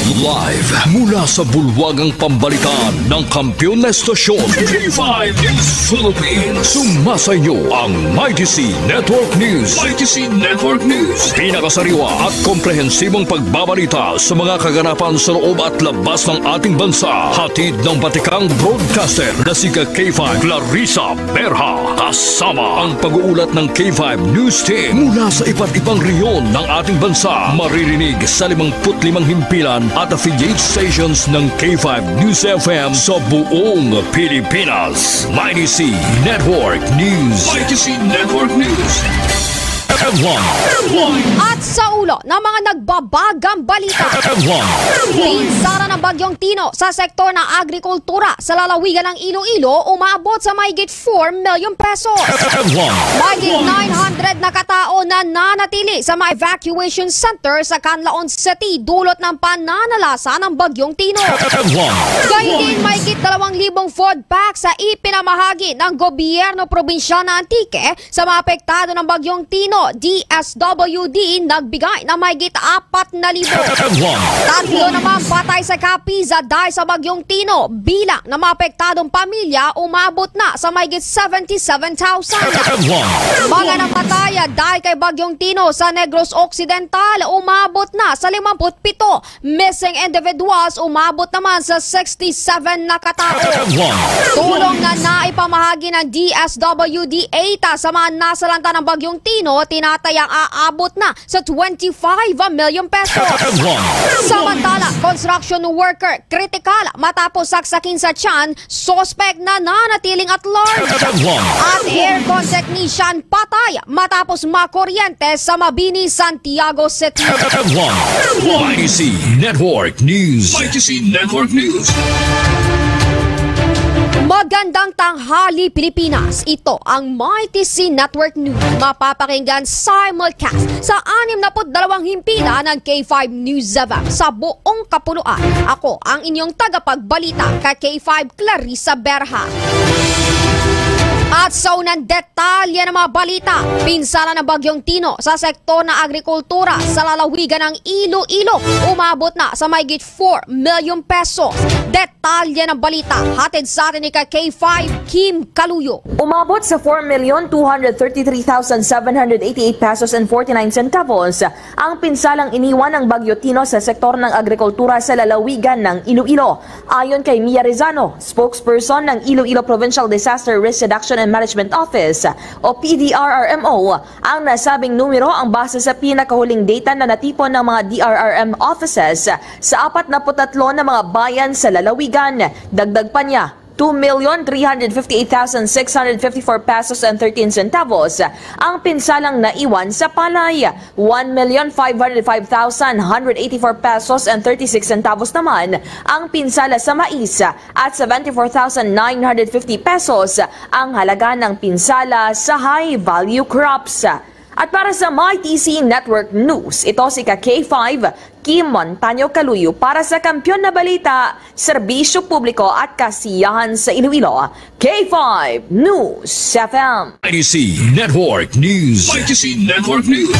Live mula sa bulwagang pambalitaan ng kampiyon na estasyon K5 News Philippines. Sumasayo ang Mighty C Network News. Mighty C Network News. Pinakasariwa at komprehensibong pagbabalita sa mga kaganapan sa loob at labas ng ating bansa. Hatid ng batikang broadcaster na si K5 Clarissa Berha. Kasama ang pag-uulat ng K5 News Team mula sa iba't ibang reyon ng ating bansa. Maririnig sa 55 himpilan at affiliate stations ng K5 News FM sa buong Pilipinas. Mighty C Network News. Mighty C Network News. F1. At sa ulo ng mga nagbabagang balita, pinsara ng Bagyong Tino sa sektor ng agrikultura sa lalawigan ng Iloilo umabot sa mahigit 4 million pesos. Mahigit 900 na katao na nanatili sa mga evacuation center sa Canlaon City dulot ng pananalasa ng Bagyong Tino. Gayun din mahigit 2,000 food packs sa ipinamahagi ng gobyerno probinsyal ng Antique sa mga apektado ng Bagyong Tino. DSWD nagbigay ng mahigit 4,000. Tatlo naman patay sa Capiza dahil sa Bagyong Tino. Bilang ng mga apektadong pamilya umabot na sa mahigit 77,000. Mga napataya dahil kay Bagyong Tino sa Negros Occidental umabot na sa 57. Missing individuals umabot naman sa 67 na katao. Tulong na naipamahagi ng DSWD 8 sa mga nasalanta ng Bagyong Tino tinatayang aabot na sa 25 million pesos. Samantala, construction worker kritikal matapos saksakin sa tiyan, suspect na nanatiling at large. At aircon technician patay matapos makuryente sa Mabini, Santiago City. Mighty C Network News. Mighty C Network News. Magandang tanghali Pilipinas. Ito ang Mighty C Network News. Mapapakinggan simulcast sa 62 himpilan ng K5 News FM sa buong kapuluan. Ako ang inyong tagapagbalita kay K5 Clarissa Berha. At sa unang detalye ng mga balita, pinsala ng Bagyong Tino sa sektor ng agrikultura sa lalawigan ng Iloilo umabot na sa mahigit 4 million pesos. Detalye ng balita, hatid sa atin ni K5 Kim Kaluyo. Umabot sa 4,233,788 pesos and 49 centavos ang pinsalang iniwan ng Bagyo Tino sa sektor ng agrikultura sa lalawigan ng Iloilo. Ayon kay Mia Rizano, spokesperson ng Iloilo Provincial Disaster Risk Reduction and Management Office o PDRRMO, ang nasabing numero ang base sa pinakahuling data na natipon ng mga DRRM offices sa 43 na mga bayan sa lalawigan. Dagdag pa niya, 2,358,654 pesos and 13 centavos ang pinsalang naiwan sa palay. 1,505,184 pesos and 36 centavos naman ang pinsala sa mais at 74,950 pesos ang halaga ng pinsala sa high-value crops. At para sa Mighty C Network News, ito si K5 Kim Montaño Kaluyo para sa Kampiyon na Balita, Serbisyo Publiko at Kasiyahan sa Iloilo. K5 News FM. Mighty C Network News. Mighty C Network News.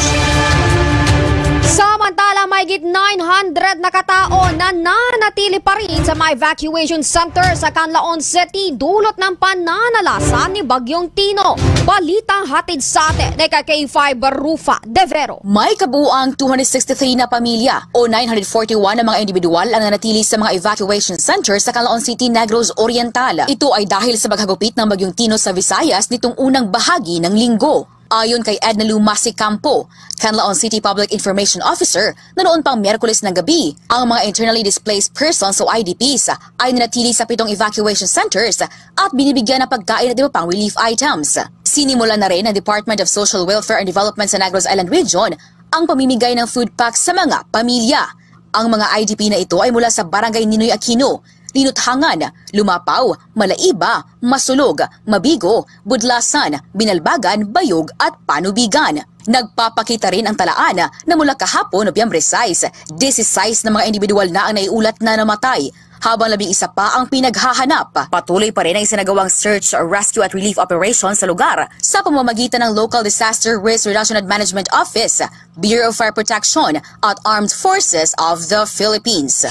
Samantala, mahigit 900 na katao na nanatili pa rin sa mga evacuation center sa Canlaon City dulot ng pananalasa ni Bagyong Tino. Balitang hatid sa atin ni K5 Rufa De Vero. May kabuuang 263 na pamilya o 941 na mga individual ang nanatili sa mga evacuation center sa Canlaon City, Negros Oriental. Ito ay dahil sa paghagupit ng Bagyong Tino sa Visayas nitong unang bahagi ng linggo. Ayon kay Edna Lumasi Campo, Canlaon City Public Information Officer, na noon pang Miyerkules ng gabi, ang mga internally displaced persons o IDPs ay nanatili sa 7 evacuation centers at binibigyan ng pagkain at iba pang relief items. Sinimula na rin ng Department of Social Welfare and Development sa Negros Island Region ang pamimigay ng food packs sa mga pamilya. Ang mga IDP na ito ay mula sa Barangay Ninoy Aquino, Linuthangan, Lumapaw, Malaiba, Masulog, Mabigo, Budlasan, Binalbagan, Bayog at Panubigan. Nagpapakita rin ang talaan na mula kahapon Nobyembre 6, 16 na mga individual na ang naiulat na namatay, habang 11 pa ang pinaghahanap. Patuloy pa rin ang isinagawang search, rescue at relief operations sa lugar sa pamamagitan ng Local Disaster Risk Reduction and Management Office, Bureau of Fire Protection at Armed Forces of the Philippines.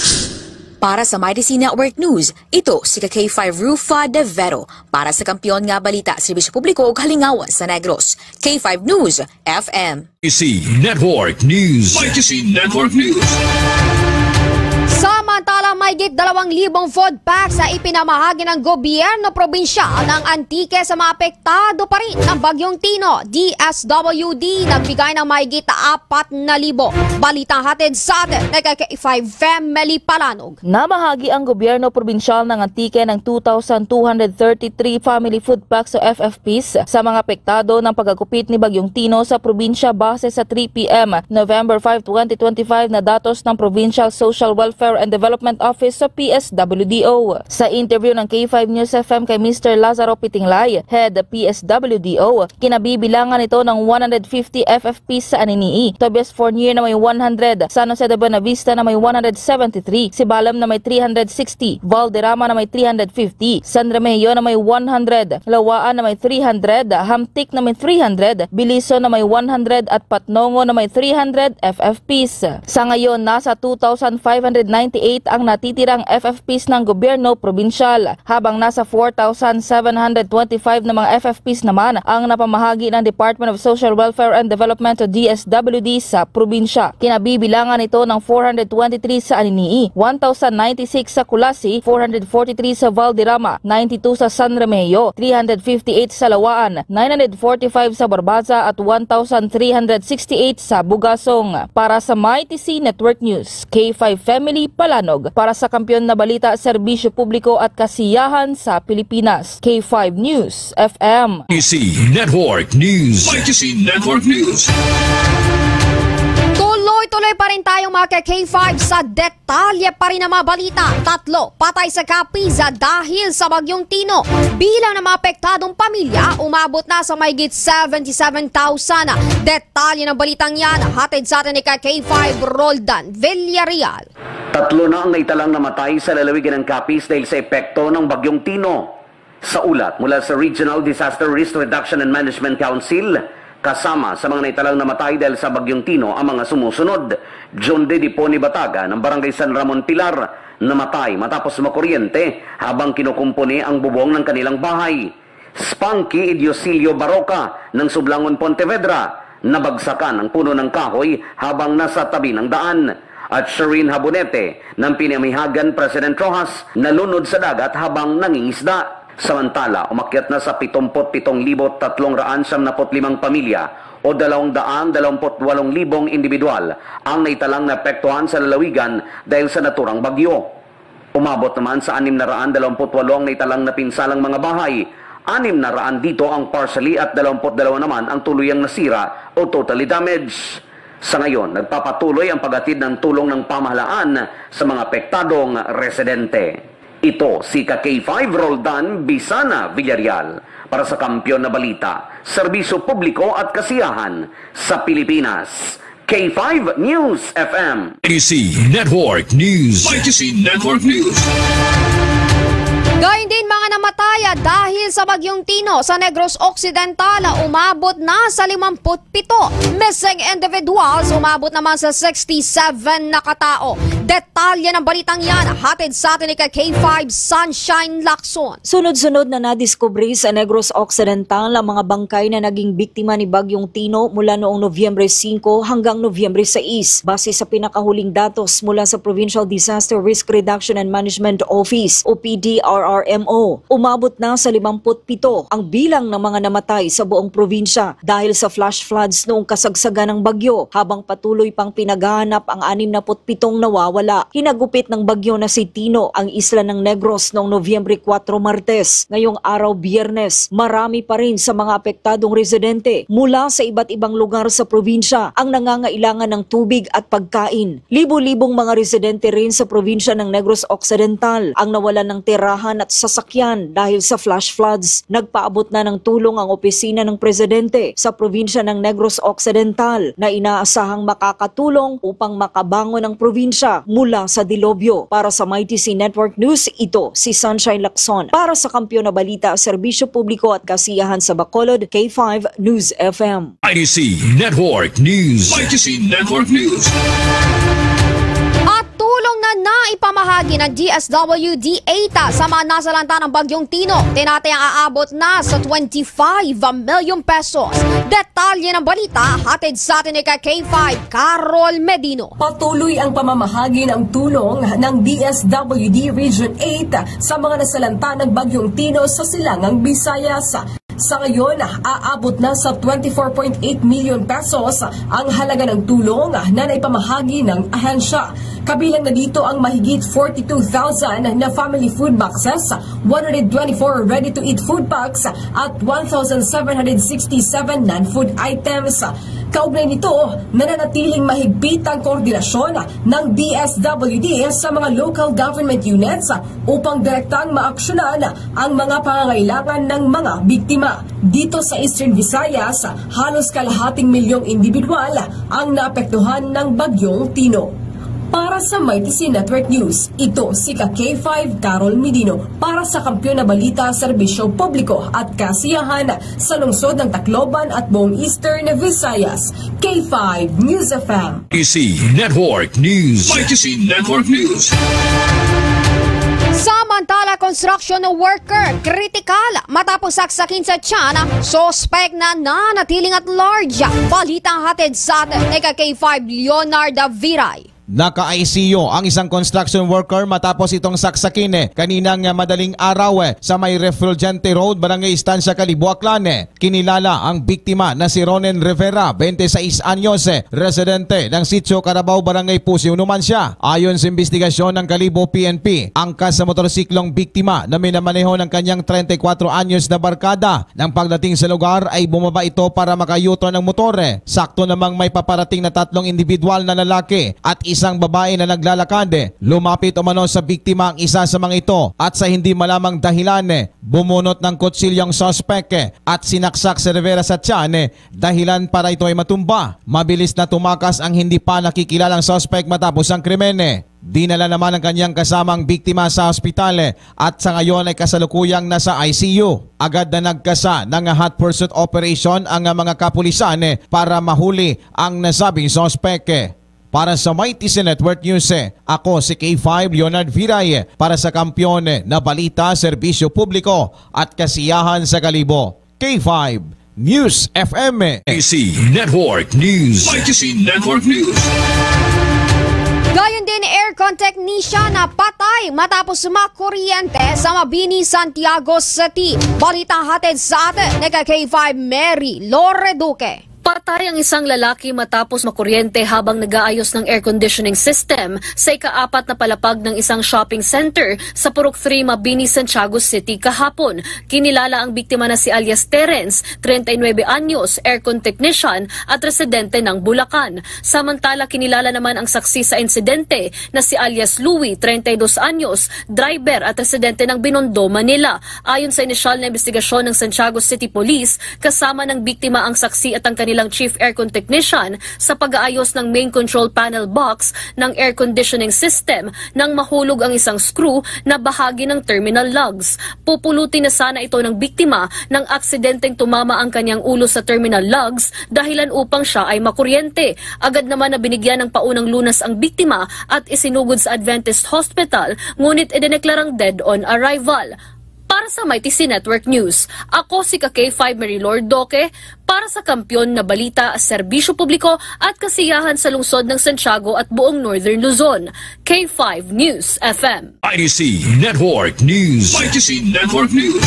Para sa MyDC Network News, ito si K5 Rufa de Vero para sa Kampiyon nga Balita, Serbisyo Publiko ug Halingawan sa Negros. K5 News FM. MyDC Network News. MyDC Network News. Samantala, mahigit 2,000 food packs na ipinamahagi ng gobyerno probinsya ng Antique sa mga apektado pa rin ng Bagyong Tino. DSWD nagbigay ng mahigit 4,000. Balitang hatid sa atin na K5 Family Palanog. Namahagi ang gobyerno probinsyal ng Antique ng 2,233 family food packs o FFPs sa mga apektado ng pagkagupit ni Bagyong Tino sa probinsya base sa 3 p.m. November 5, 2025 na datos ng Provincial Social Welfare and Development Office sa PSWDO. Sa interview ng K5 News FM kay Mr. Lazaro Pitinglay, Head PSWDO, kinabibilangan ito ng 150 FFPs sa Aninii, Tobias Fournier na may 100, San Jose de Buenavista na may 173, Sibalam na may 360, Valderrama na may 350, San Remigio na may 100, Lawaan na may 300, Hamtik na may 300, Biliso na may 100 at Patnongo na may 300 FFPs. Sa ngayon, nasa 2,598 ang natitirang FFPs ng gobyerno probinsyal, habang nasa 4,725 na mga FFPs naman ang napamahagi ng Department of Social Welfare and Development o DSWD sa probinsya. Kinabibilangan ito ng 423 sa Aninii, 1,096 sa Kulasi, 443 sa Valderrama, 92 sa San Remigio, 358 sa Lawaan, 945 sa Barbaza at 1,368 sa Bugasong. Para sa MyTC Network News, K5 Family Palanog para sa Kampiyon na Balita, Serbisyo Publiko at Kasiyahan sa Pilipinas. K5 News FM. MyDC Network News. MyDC Network News. Tuloy-tuloy pa rin tayong mga K5 sa detalye pa rin ng mga balita. 3 patay sa Capiza dahil sa Bagyong Tino. Bilang ng mga apektadong pamilya, umabot na sa mahigit 77,000. Detalye ng balitang yan, hatid sa atin ni K5 Roldan Villarreal. 3 na ang naitalang namatay sa lalawigan ng Capiz dahil sa epekto ng Bagyong Tino. Sa ulat mula sa Regional Disaster Risk Reduction and Management Council, kasama sa mga naitalang namatay dahil sa Bagyong Tino ang mga sumusunod. John De Diponi Bataga ng Barangay San Ramon Pilar, namatay matapos makuryente habang kinukumpuni ang bubong ng kanilang bahay. Spunky Idiosilio Baroka ng Sublangon Pontevedra, nabagsakan ang puno ng kahoy habang nasa tabi ng daan. At Shireen Habonete ng Pinamihagan President Rojas, nalunod sa dagat habang nangingisda. Samantala, umakyat na sa 77,375 pamilya o 228,000 individual ang naitalang naapektuhan sa lalawigan dahil sa naturang bagyo. Umabot naman sa 628 ang naitalang napinsalang mga bahay. 600 dito ang partially at 22 naman ang tuluyang nasira o totally damaged. Sa ngayon, nagpapatuloy ang paghatid ng tulong ng pamahalaan sa mga apektadong residente. Ito si K5 Roldan Bisana Villarreal para sa Kampiyon na Balita, Serbisyo Publiko at Kasiyahan sa Pilipinas. K5 News FM. MyDC Network News. MyDC Network News. Gayun din mga namatay dahil sa Bagyong Tino sa Negros Occidental, umabot na sa 57. Missing individuals, umabot naman sa 67 na katao. Detalye ng balitang yan, hatid sa atin ni K5 Sunshine Lacson. Sunod-sunod na nadiskubre sa Negros Occidental ang mga bangkay na naging biktima ni Bagyong Tino mula noong Nobyembre 5 hanggang Nobyembre 6. Base sa pinakahuling datos mula sa Provincial Disaster Risk Reduction and Management Office o PDRRMO, umabot na sa 57 ang bilang ng mga namatay sa buong probinsya dahil sa flash floods noong kasagsagan ng bagyo, habang patuloy pang pinaghahanap ang 67 nawawala. nawala. Hinagupit ng bagyo na si Tino ang isla ng Negros noong Nobyembre 4 Martes. Ngayong araw Biyernes, marami pa rin sa mga apektadong residente mula sa iba't ibang lugar sa probinsya ang nangangailangan ng tubig at pagkain. Libo-libong mga residente rin sa probinsya ng Negros Occidental ang nawalan ng tirahan at sasakyan dahil sa flash floods. Nagpaabot na ng tulong ang opisina ng presidente sa probinsya ng Negros Occidental na inaasahang makakatulong upang makabangon ang probinsya mula sa dilobyo. Para sa MyTC Network News, ito si Sunshine Lacson. Para sa Kampiyon na Balita, Serbisyo Publiko at Kasiyahan sa Bacolod, K5 News FM. ITC Network News. ITC Network News. At tulong na naipamahagi ng DSWD-8 sa mga nasalanta ng Bagyong Tino, tinatayang aabot na sa 25 million pesos. Detalye ng balita, hatid sa atin ni K5, Carol Medino. Patuloy ang pamamahagi ng tulong ng DSWD Region 8 sa mga nasalanta ng Bagyong Tino sa Silangang Visayas. Sa ngayon, aabot na sa 24.8 million pesos ang halaga ng tulong na naipamahagi ng ahensya. Kabilang na dito ang mahigit 42,000 na family food boxes, 124 ready-to-eat food packs at 1,767 non-food items. Kaugnay nito, nananatiling mahigpit ang koordinasyon ng DSWD sa mga local government units upang direktang maaksyonan ang mga pangangailangan ng mga biktima. Dito sa Eastern Visayas, halos kalahating milyong individual ang naapektuhan ng Bagyong Tino. Para sa MyTC Network News, ito si K5 Carol Medino para sa Kampiyon na Balita, Serbisyo Publiko at Kasiyahan sa lungsod ng Tacloban at buong Eastern Visayas. K5 News FM. ITC Network News. ITC Network News. Samantala, construction worker, kritikal matapos saksakin sa tiyan, sospek na nanatiling at large. Balitang hatid sa atin ni K5 Leonardo Viray. Naka-ICU ang isang construction worker matapos itong saksakin kaninang madaling araw sa may Refulgente Road, Barangay Estancia, Kalibo, Aklan. Kinilala ang biktima na si Ronen Rivera, 26 anyos, residente ng Sitio Carabao, Barangay Pusio, Numancia. Ayon sa investigasyon ng Kalibo PNP, angkas sa motorsiklong biktima na minamaneho ng kanyang 34 anyos na barkada. Nang pagdating sa lugar ay bumaba ito para makayuto ng motor. Sakto namang may paparating na 3 individual na lalaki at isang babae na naglalakad. Lumapit umano sa biktima ang isa sa mga ito at sa hindi malamang dahilan, bumunot ng kutsilyong sospek at sinaksak si Rivera sa tiyan, dahilan para ito ay matumba. Mabilis na tumakas ang hindi pa nakikilalang sospek matapos ang krimen. Dinala naman ang kanyang kasamang biktima sa ospital at sa ngayon ay kasalukuyang nasa ICU. Agad na nagkasa ng hot pursuit operation ang mga kapulisan para mahuli ang nasabing sospek. Para sa MyTC Network News, ako si K5 Leonard Viray para sa Kampiyon na Balita, Serbisyo Publiko at Kasiyahan sa Kalibo. K5 News FM. ITC Network News. ITC Network News. Gayon din aircon technician na patay matapos makuryente sa Mabini, Santiago City. Balitang hatid sa atin ni K5 Mary Loreduque. Patay ang isang lalaki matapos makuryente habang nag-aayos ng air conditioning system sa ika-4 na palapag ng isang shopping center sa Purok 3, Mabini, Santiago City kahapon. Kinilala ang biktima na si alias Terence, 39 anyos, aircon technician at residente ng Bulacan. Samantala, kinilala naman ang saksi sa insidente na si alias Louie, 32 anyos, driver at residente ng Binondo, Manila. Ayon sa inisyal na investigasyon ng Santiago City Police, kasama ng biktima ang saksi at ang kanilang chief aircon technician sa pag-aayos ng main control panel box ng air conditioning system nang mahulog ang isang screw na bahagi ng terminal lugs. Pupulutin na sana ito ng biktima nang aksidenteng tumama ang kanyang ulo sa terminal lugs dahilan upang siya ay makuryente. Agad naman na binigyan ng paunang lunas ang biktima at isinugod sa Adventist Hospital, ngunit idineklarang dead on arrival. Para sa MyTC Network News, ako si K5 Mary Loreduque para sa Kampiyon na Balita, Serbisyo Publiko at Kasiyahan sa lungsod ng Santiago at buong Northern Luzon. K5 News FM. ITC Network News. ITC Network News.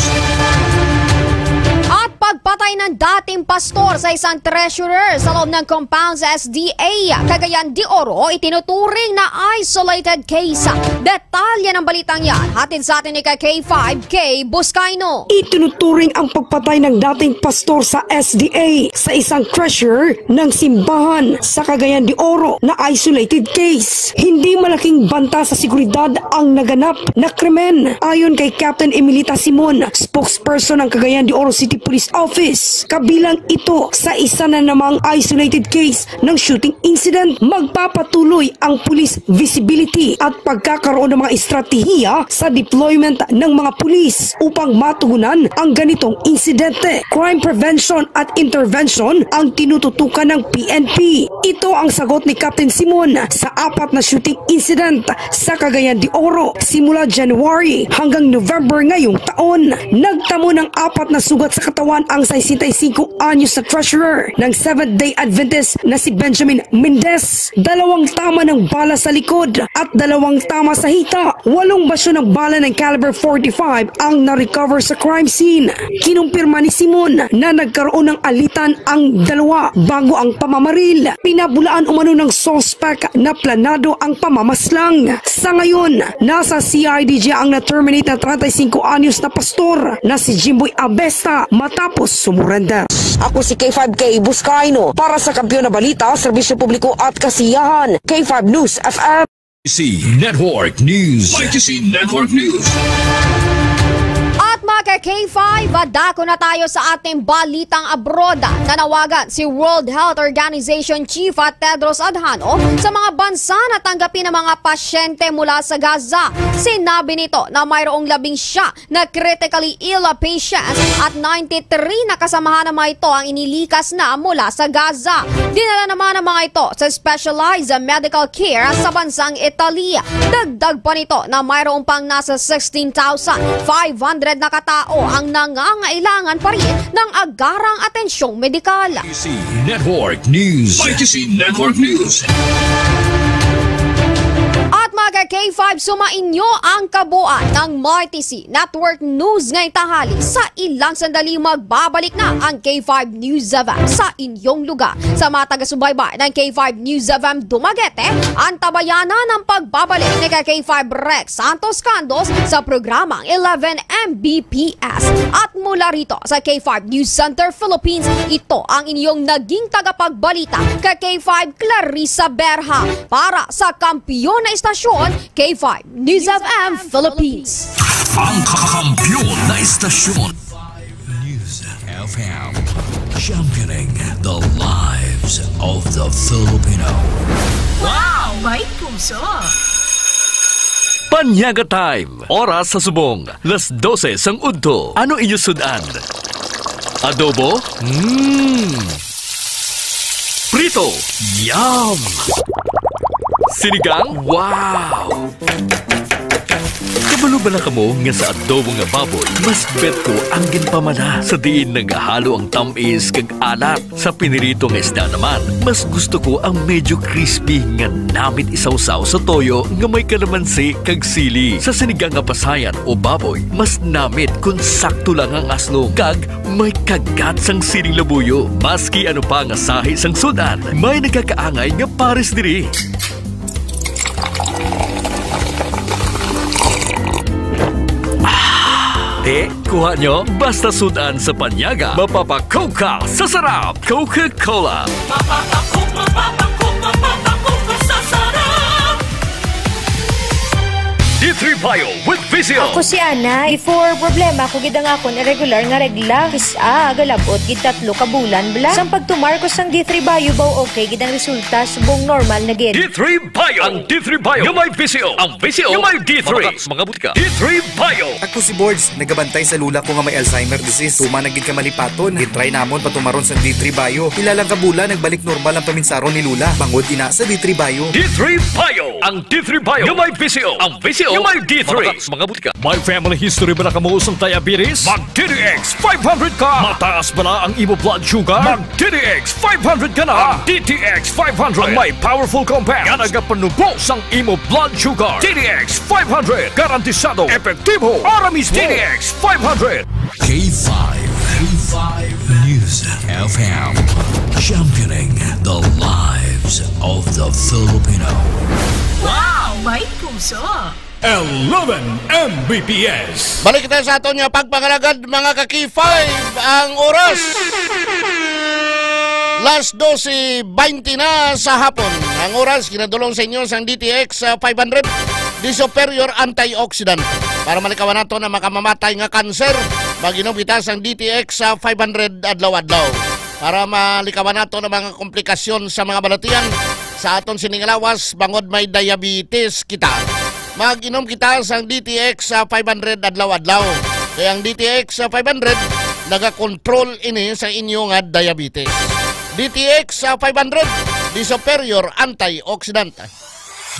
At pagpatay ng dating pastor sa isang treasurer sa loob ng compound sa SDA Cagayan de Oro itinuturing na isolated case. Detalye ng balitang yan hatid sa atin ni K5K Buscaino. Itinuturing ang pagpatay ng dating pastor sa SDA sa isang treasurer ng simbahan sa Cagayan de Oro na isolated case. Hindi malaking banta sa seguridad ang naganap na krimen. Ayon kay Captain Emilita Simon, spokesperson ng Cagayan de Oro City Police Office, kabilang ito sa isa na namang isolated case ng shooting incident. Magpapatuloy ang police visibility at pagkakaroon ng mga estratehiya sa deployment ng mga pulis upang matugunan ang ganitong insidente. Crime prevention at intervention ang tinututukan ng PNP. Ito ang sagot ni Captain Simon sa 4 na shooting incident sa Cagayan de Oro simula January hanggang November ngayong taon. Nagtamo ng 4 na sugat sa katawan ang 65 anyos na treasurer ng Seventh-day Adventist na si Benjamin Mendez. 2 tama ng bala sa likod at 2 tama sa hita. 8 basyo ng bala ng caliber 45 ang na-recover sa crime scene. Kinumpirma ni Simon na nagkaroon ng alitan ang 2 bago ang pamamaril. Pinabulaan umano ng suspect na planado ang pamamaslang. Sa ngayon, nasa CIDG ang na-terminate na 35 anyos na pastor na si Jimboy Abesta matapos sumurrender. Ako si K5K Buscaino para sa Kampiyon na Balita, Serbisyo Publiko at Kasiyahan. K5 News FM. YTC Network News. YTC Network News. At mga K5, dako na tayo sa ating balitang abroad. Nanawagan si World Health Organization Chief Tedros Adhanom sa mga bansa na tanggapin ng mga pasyente mula sa Gaza. Sinabi nito na mayroong 11 na critically ill patients at 93 na kasamahan ng mga ito ang inilikas na mula sa Gaza. Dinala naman ang mga ito sa specialized medical care sa bansang Italy. Dagdag pa nito na mayroong pang nasa 16,500 na katao ang nangangailangan pa rin ng agarang atensyong medikal. YTC Network News. YTC Network News. At mga K5, sumainyo ang kabuuan ng YTC Network News ngayong tanghali. Sa ilang sandali magbabalik na ang K5 News FM sa inyong lugar. Sa mga taga-subaybay ng K5 News FM Dumaguete, antabayanan ng pagbabalik ni K5 Rex Santos Candos sa programang 11 Mbps. At mula rito sa K5 News Center Philippines, ito ang inyong naging tagapagbalita K5 Clarissa Berha para sa kampiyon na istasyon K5 News FM Philippines. Ang kampiyon na istasyon News FM, championing the lives of the Filipino. Wow! May puso! Panyaga Time. Oras sa subong. 12:00 sang udto. Ano inyo sudan? Adobo? Prito? Yum! Sinigang? Wow! Kabalo ba na kamo nga sa adobo nga baboy, mas bet ko ang ginpamana sa diin nagahalo ang tamis kag alat. Sa pinirito nga isda naman, mas gusto ko ang medyo crispy nga namit isawsaw sa toyo nga may kalamansi kag sili. Sa sinigang nga pasayan o baboy, mas namit kung sakto lang ang asno kag may kagat sang siling labuyo. Maski ano pa nga sahi sang sudan, may nagkakaangay nga pares diri. Kuha nyo, basta sudan sa panyaga, mapapakook ka sa sarap. Coca-Cola. D3 Bio with Vizio. Ako si Ana. Before problema ko gid ang akon irregular nga regla. Galabot gid 3 ka bulan bla. Sang pagtumarkos sang D3 Bio baw okay gid ang resulta subong normal na gid. D3 Bio. Ang D3 Bio yung may Vizio. Ang Vizio yung may D3. Mga butika. D3 Bio. Ako si Boards, nagabantay sa lula ko nga may Alzheimer disease. Tuma nagid ka malipaton. Gitry namon patumaron sa D3 Bio. Ilalang kabula nagbalik normal ang paminsaron ni lula. Bangod ina sa D3 Bio. D3 Bio. Ang D3 Bio yung may Vizio. Ang Vizio yung may D3. Mga butika. May family history ba na kamuusong diabetes? Mag-DTX 500 ka! Mataas ba na ang imo blood sugar? Mag-DTX 500 ka na! DTX 500 ang may powerful compound nga nagapanubos ang imo blood sugar. DTX 500 garantisado, epektibo, Aramis DTX 500. K5 K5 News FM, championing the lives of the Filipino. Wow! May puso! 11 Mbps. Balik kita sa aton nga pagpangalagad mga ka-K5 ang oras. Last 12:20 na sa hapon. Ang oras ginadulong sa inyo sa DTX 500 di superior antioxidant para malikawan nato na makamamatay nga kanser. Maginom kita sa DTX 500 adlaw-adlaw para malikawan nato na mga komplikasyon sa mga balatian sa aton siningalawas bangod may diabetes kita. Mag-inom kita sa DTX 500 adlaw-adlaw. Kaya ang DTX 500 naga-control ini sa inyo nga diabetes. DTX 500 di superior antioxidant.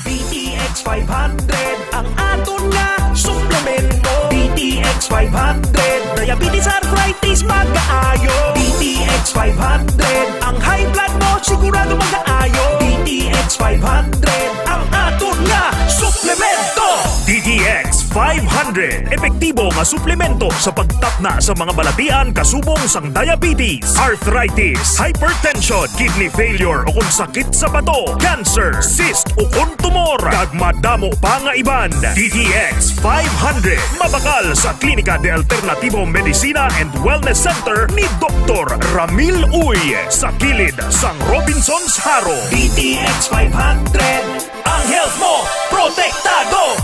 DTX 500 ang aton nga suplemento. DTX 500 diabetes arthritis mag-aayo. DTX 500 ang high blood mo sigurado mag-aayo. DTX 500 ang aton nga suplemento. DTX 500 epektibo nga suplemento sa pagtakna sa mga balatian kasubong sang diabetes, arthritis, hypertension, kidney failure o kung sakit sa bato, cancer, cyst o kung tumor, kag madamo pa nga iban. DTX 500 mabakal sa Klinika de Alternativo Medicina and Wellness Center ni Dr. Ramil Uy sa kilid sang Robinson's Haro. DTX 500 ang health mo protektado.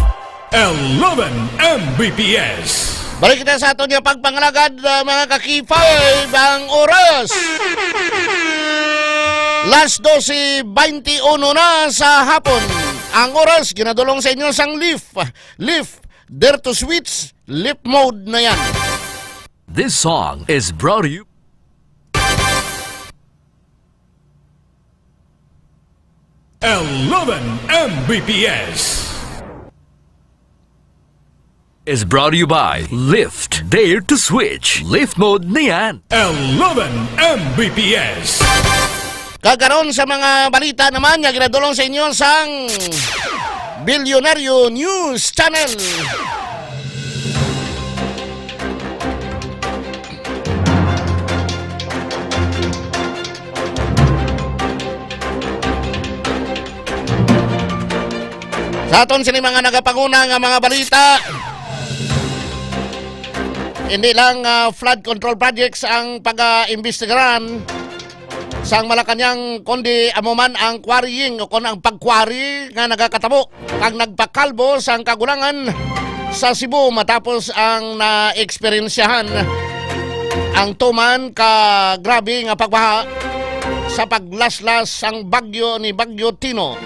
11 Mbps. Balik kita sa aton nga pagpangalagad mga ka-K5 ang oras. Last 12:21 na sa hapon. Ang oras ginadulong sa inyo sang Leaf Dare to Switch Lip Mode na yan. This song is brought to you Mbps. Is brought to you by Lift. Dare to switch. Lift mode na yan. 11 Mbps. Kagaron sa mga balita naman nga ginadulong sa inyo sang Bilyonaryo News Channel. Sa aton sini mga nagapanguna nga mga balita, hindi lang flood control projects ang pag-imbestigaran sang Malacañang kundi amuman ang quarrying o kon ang pagkwari nga nagakatabo ang nagpakalbo sang kagulangan sa Cebu matapos ang na-eksperyensyahan ang tuman ka grabe nga pagbaha sa paglaslas sang bagyo ni Bagyo Tino.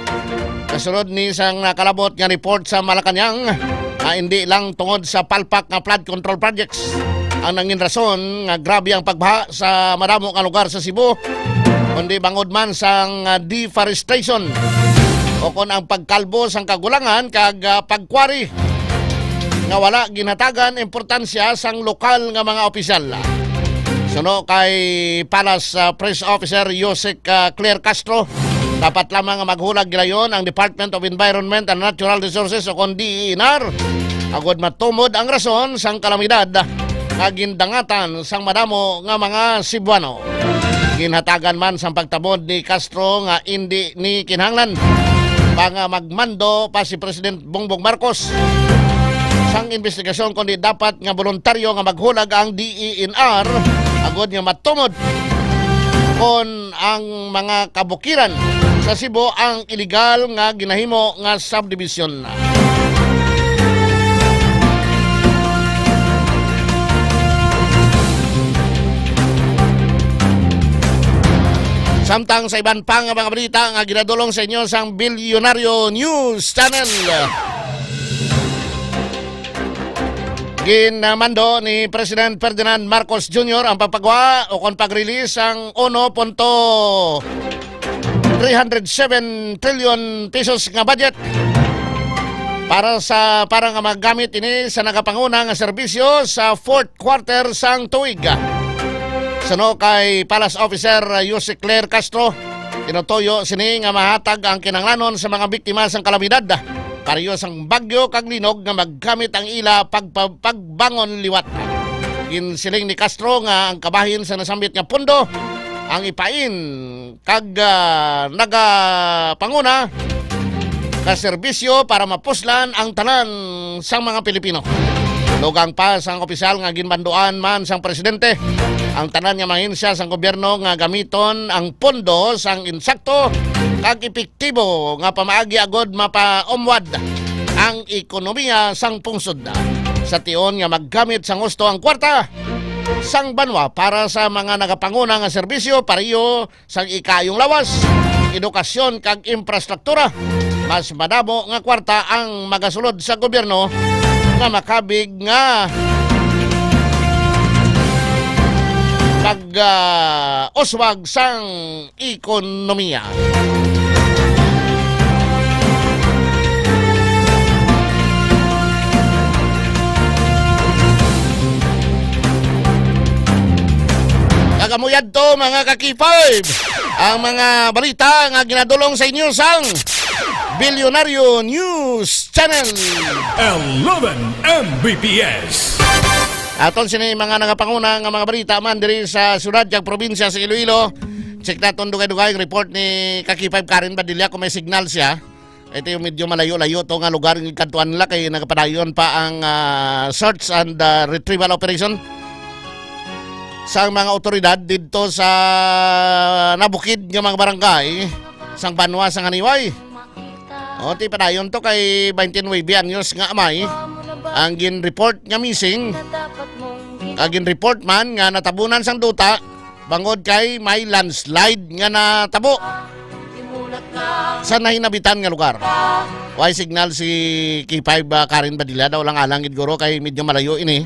Kasunod ni sang nakalabot nga report sa Malacañang hindi lang tungod sa palpak nga flood control projects ang nangin rason nga grabe ang pagbaha sa madamo nga lugar sa Cebu, kundi bangod man sang deforestation o kon ang pagkalbo sang kagulangan kag pagkwari nga wala ginatagan importansya sang lokal nga mga opisyal. Suno kay Palace Press Officer Yosek Claire Castro, dapat lamang maghulag gilayon ang Department of Environment and Natural Resources o kon DENR agod matumod ang rason sang kalamidad nga gindangatan sang madamo nga mga Cebuano. Ginhatagan man sang pagtabod ni Castro nga hindi ni kinahanglan nga magmando pa si President Bongbong Marcos sang investigasyon kundi dapat nga voluntaryo nga maghulag ang DENR agod nga matumod kon ang mga kabukiran sa Cebu ang illegal nga ginahimo nga subdivision. Samtang sa iban pang mga balita nga ginadulong sa inyo sang Bilyonaryo News Channel. Ginamando ni President Ferdinand Marcos Jr. ang pagpagawa o kon pag-release ang 1.307 trillion pesos nga budget para nga magamit ini sa nagapanguna nga serbisyo sa fourth quarter sang tuig. Suno kay Palace Officer Yosek Claire Castro, tinutuyo sini nga mahatag ang kinanglanon sa mga biktima sang kalamidad pareho sang bagyo kag linog nga maggamit ang ila pagbangon liwat. Ginsiling ni Castro nga ang kabahin sa nasambit nga pondo ang ipain kag nagapanguna ka serbisyo para mapuslan ang tanan sang mga Pilipino. Lugang pa sang opisyal nga ginbanduan man sang presidente ang tanan nga mahinsya sang gobyerno nga gamiton ang pondo sang insakto kag epektibo nga pamaagi agod mapaumwad ang ekonomiya sang pungsod. Sa tion nga maggamit sang gusto ang kwarta sang banwa para sa mga nagapanguna nga serbisyo pareho sang ikayong lawas, edukasyon kag infrastruktura. Mas madamo nga kwarta ang magasulod sa gobyerno nga makabig nga pag-uswag sang ekonomiya. Kagamuyad to mga kakipay ang mga balita nga ginadulong sa inyo sang Bilyonaryo News Channel 11 Mbps. Aton sini mga nagapanguna nga mga balita man diri sa syudad kag probinsya sa Iloilo. Check naton dugay-dugay report ni Kakipay Karen Badilla kung may signal siya. Ito yung medyo malayo-layo to nga lugar ng kantuan nila kay nagapadayon pa ang search and retrieval operation sa mga otoridad dito sa nabukid nga mga barangay sang Banwa sang Haniway. O ti padayon to kay 29 anyos nga amay ang gin-report nga missing. Kagin report man nga natabunan sang duta bangod kay may landslide nga natabo sa nahinabitan nga lugar. Way signal si K5 Karen Badilla daw lang alang guro kay medyo malayo ini.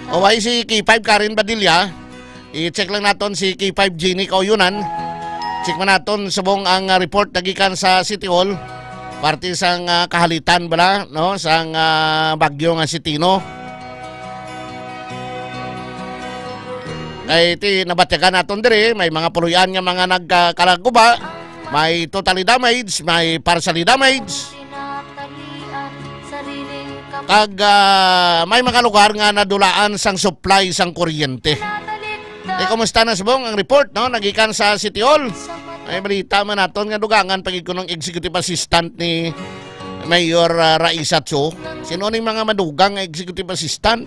O way si K5 Karen Badilla, i-check lang naton si K5 Jenny Kauyunan. Check man naton subong ang report nagikan sa City Hall. Parte sang kahalitan bala no sang bagyo nga si Tino. Kay ti nabatyagan naton diri may mga puluyan nga mga nagkalaguba, may totally damage, may partially damage. Kag may mga lugar nga nadulaan sang supply sang kuryente. Kumusta na subong ang report no nagikan sa City Hall? Ay balita man naton nga dugangan pagid ko ng executive assistant ni Mayor Raisa Cho. Sino ning mga madugang nga executive assistant?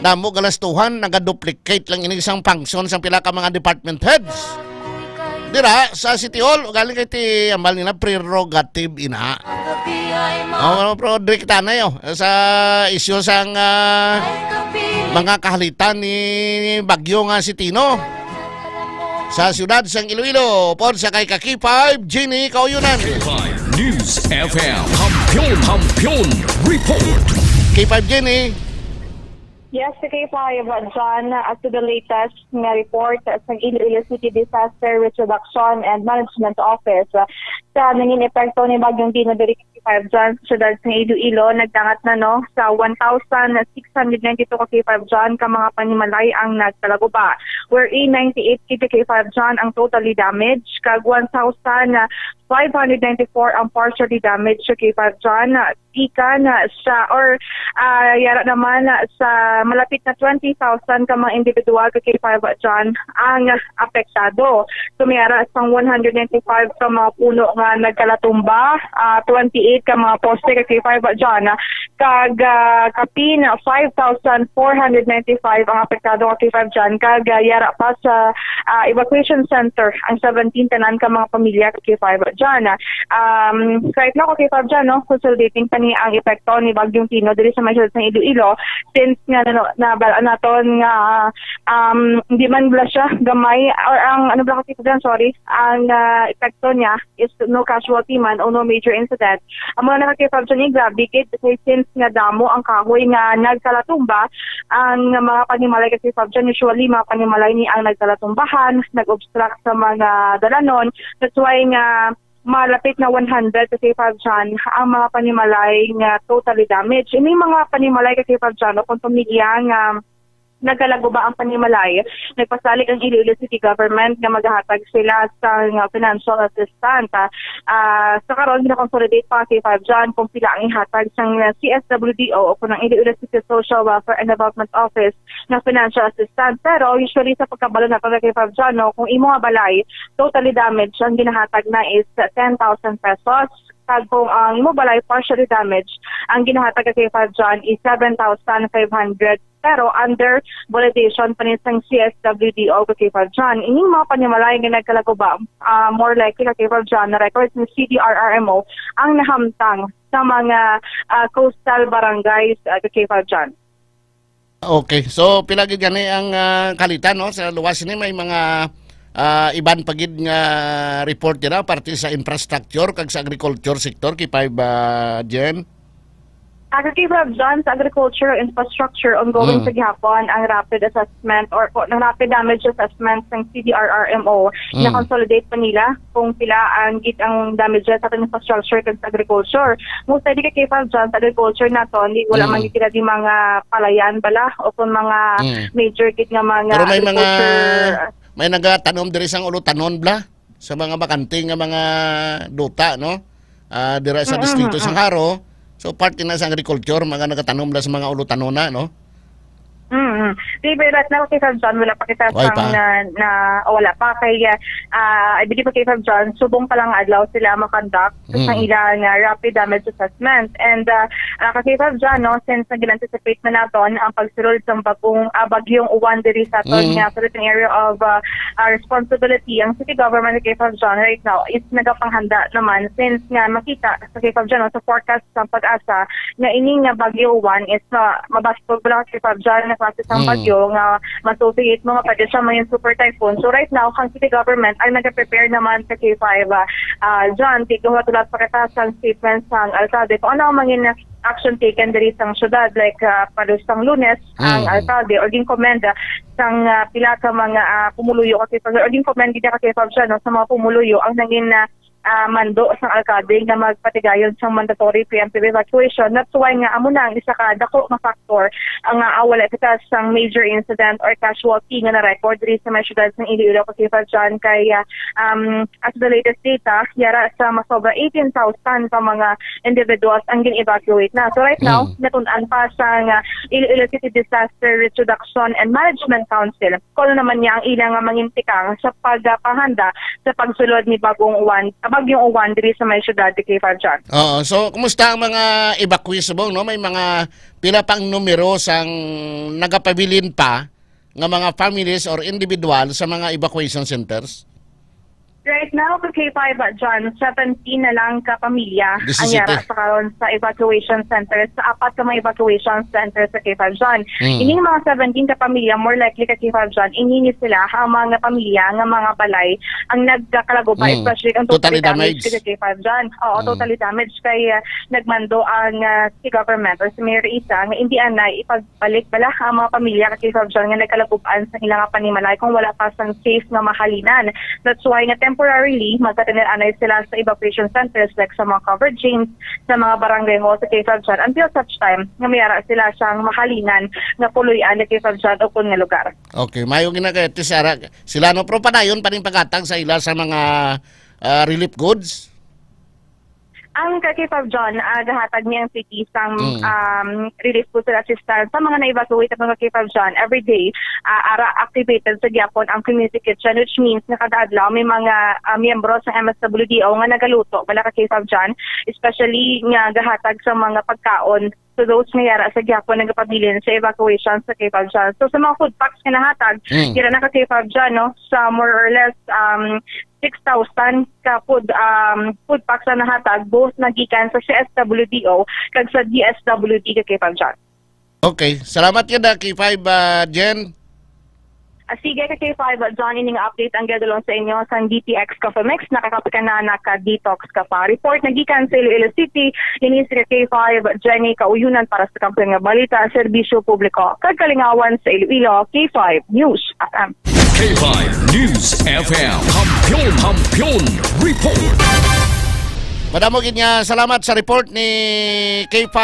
Damo galastuhan naga-duplicate lang ini isang function sa pila ka mga department heads. Dira sa City Hall galing kay ti ambal nila prerogative ina. Project na yo sa isyu sang mga kahalitan ni bagyo nga si Tino. Sa siyudad sang Iloilo, por sa kay Kakipay Jenny Kauyunan. News FM Kampiyon Report. K5 Jenny. Yes, K5 John, as to the latest nga report sa Iloilo City Disaster Risk Reduction and Management Office sa nanging epekto ni bagyong Tino diri K5 John sa siyudad sa Iloilo nagdangat na no sa 1,692 ka K5 John ka mga panimalay ang nagkalaguba, wherein 98 K5 John ang totally damaged kag 1,594 ang partially damaged sa K5 John. Ikan sa or yara naman sa malapit na 20,000 ka mga individual ka K5 John ang apektado. Sumiyara sang 195 ka mga puno nga nagkalatumba, 28 ka mga poste ka K5 John, kag kapin 5,495 ang apektado ka K5 John, kag yara pa sa evacuation center ang 17 tanan ka mga pamilya ka K5 John. Kahit na ko K5 John no, consolidating pa ni ang epekto ni bagyong Tino diri sa mga sa Iloilo, since nga nabalaan naton nga hindi man bala siya gamay or ang ano ba kasi dyan, sorry, ang epekto niya is no casualty man o no major incident. Ang mga nakakipag dyan ni grabe kasi since nga damo ang kahoy nga nagkalatumba, ang mga panimalay kasi dyan usually mga panimalay ni ang nagkalatumbahan, nag-obstruct sa mga dalanon. That's why nga malapit na 100 kasi dyan ang mga panimalay nga totally damaged. Ini mga panimalay kasi dyan kung pamilya nga nagalaguba ang panimalay. Nagpasalig ang Iloilo City Government na maghahatag sila sa financial assistance. Sa karon gina-consolidate pa kay 5 John kung sila ang ihatag sa CSWDO o kung ang Iloilo City Social Welfare and Development Office ng financial assistance. Pero usually sa pagkabalo na para kay 5 John, no, kung imo nga balay, totally damaged, ang ginahatag na is 10,000 pesos. Kung ang imo balay partially damaged, ang ginahatag kay 5 John is 7,500. Pero under validation pa ng CSWDO kay 5 John, ining mga panimalay nga nagkalaguba, more likely kay 5 John na records ng CDRRMO ang nahamtang sa mga coastal barangays kay 5 John. Okay, so pilagid gani ang kalitan no sa luwas ni may mga iban pagid nga report dira parte sa infrastructure kag sa agriculture sector kay 5 Jen. Kay 5 John, sa agriculture infrastructure ongoing sa gihapon ang rapid assessment or rapid damage assessment ng CDRRMO. Na-consolidate pa nila kung pila ang damages sa infrastructure kag sa agriculture. Most likely kay 5 John, sa agriculture naton di wala man gitila di mga palayan bala o kung mga major kit nga mga pero may nagatanom diri sang ulutanon bla sa mga bakanting nga mga duta no. Dira sa distrito sang Haro. So part na sa agriculture, mga nagatanom na sa mga ulutanona, no? Diba, right now kay 5 John, wala pa kita wala pa. Kaya, I believe kay 5 John, subong pa lang adlaw sila makonduct sa ilang rapid damage assessment. And kay 5 John, no, since nag-anticipate na natin ang pagsulod sa bagyong uwan diri sa aton nga certain area of responsibility, ang city government kay 5 John right now is nagapanghanda naman since nga makita sa kay 5 John, no, sa forecast sa pag-asa na ining nga bagyo uwan is mabastog pala kay 5 John na klase sa bagyo nga ma-associate mo nga siya mga super typhoon. So right now, ang city government ay nag-prepare naman sa K5 John, tigawat ulat pakitas ang statements ng alkalde kung ano ang mga action taken diri sang syudad like padusang Lunes ang alkalde or ginkomenda sang pila ka mga pumuluyo kasi or ginkomenda kita kay Fabio no sa mga pumuluyo ang nangin mando sa alkalde nga magpatigayon sa mandatory preemptive evacuation. That's why nga amo na ang isa ka dako nga factor ang wala kita sang major incident or casualty nga na-record diri sa mga syudad ng Iloilo kasi John kay as the latest data yara sa masobra 18,000 ka mga individuals ang gin-evacuate na. So right now natun-an pa sa Iloilo City Disaster Reduction and Management Council kung naman niya ang ilang mangintikang sa pagpahanda sa pagsulod ni bagyong uwan diri sa may syudad kay 5 John. So kumusta ang mga evacuees no? May mga pila pang numero sang nagapabilin pa nga mga families or individual sa mga evacuation centers? Right now, kay 5 John, 17 na lang kapamilya ang yara sa karon sa evacuation centers, sa apat ka mga evacuation centers sa K5 John. Ining mga 17 kapamilya, more likely ka K5 John, iningi sila ang mga pamilya, ng mga balay, ang nagkakalaguba, especially ang totally damaged kay K5 John. Oo, totally damaged. Kaya nagmando ang si government or si Mayor Isa, nga hindi anay ipagbalik bala ang mga pamilya kay K5 John nga nagkalagubaan sa ilang panimalay kung wala pa sang safe nga mahalinan. That's why nga temporarily, magkatinan-anay sila sa evacuation centers like sa mga covered drains, sa mga barangay hall sa K5 John until such time nga mayara sila siyang mahalinan nga puluyan na K5 John o kung nga lugar. Okay, mayong ginagayat sila no, pero padayon pa rin pagkatag sa ila sa mga relief goods? Ang K5 John, gahatag niya ang city sang relief goods and assistance sa mga na-evacuate ng mga K5 John every day. Activated sa gyapon ang community kitchen, which means na kada adlaw may mga miyembro sa MSWDO nga nagaluto bala ka K5 John, especially nga gahatag sa mga pagkaon so those nga yara sa gyapon nagapabilin sa evacuation sa K5 John. So sa mga food packs nga nahatag, kira na ka K5 John, no, sa more or less 6,000 ka food packs na nahatag both nagikan sa CSWDO kag sa DSWD ka K5 John. Okay, salamat yun K5 Jen. Sige ka K5 John, ining update ang gadulong sa inyo sa DTX Coffee Mix, nakakapit ka na naka-detox ka pa. Report nagikan sa Iloilo City, inis ka K5 Jenny kauyunan para sa kampiyon nga balita, serbisyo publiko. Kagkalingawan sa Iloilo, K5 News FM. K5 News FM, Kampiyon Report. Madamo gid nga salamat sa report ni K5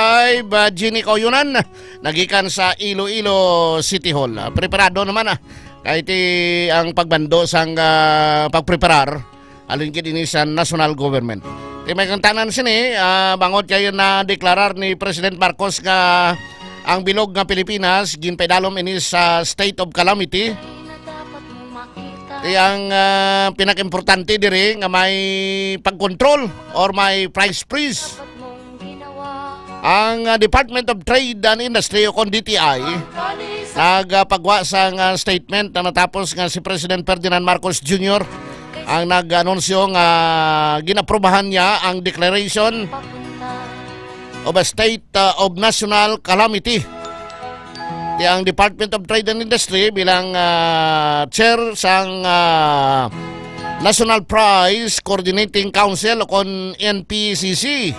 Ginny Coyunan nagikan sa Iloilo City Hall. Preparado naman kahit ang pagbando sang pagpreparar alin gid ini sa national government. May kantanan sini bangod kayo na deklarar ni President Marcos nga ang bilog nga Pilipinas ginpaidalom ini sa state of calamity. Ang pinaka-importante diri nga may pagkontrol or may price freeze. Ang Department of Trade and Industry o DTI nagpagwa sa statement na natapos nga si President Ferdinand Marcos Jr. ang nag-anunsyo nga ginaprobahan niya ang declaration of a state of national calamity. Ang Department of Trade and Industry bilang chair sang National Price Coordinating Council o kon NPCC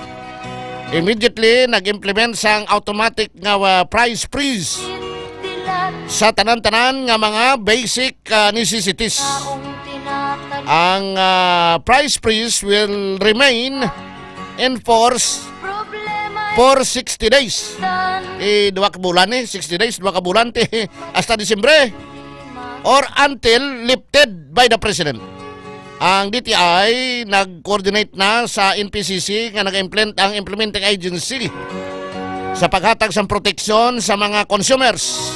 immediately nag-implement sang automatic nga price freeze sa tanan-tanan nga mga basic necessities. Ang price freeze will remain in force for 60 days. 2 ka bulan 60 days, 2 ka bulan hasta Disyembre or until lifted by the President. Ang DTI nag-coordinate na sa NPCC nga nag-implement ang implementing agency sa paghatag sa proteksyon sa mga consumers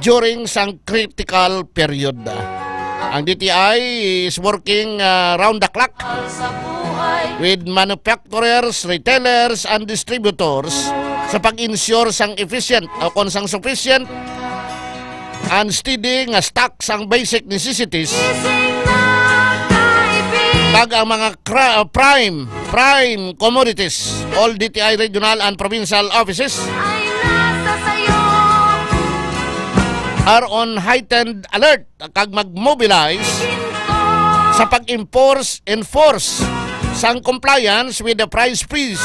during sang critical period. Ang DTI is working round the clock with manufacturers, retailers, and distributors sa pag-ensure sang efficient o kung sang sufficient and steady nga stock sang basic necessities kag ang mga prime commodities. All DTI regional and provincial offices are on heightened alert kag mag-mobilize sa pag-enforce sang compliance with the price freeze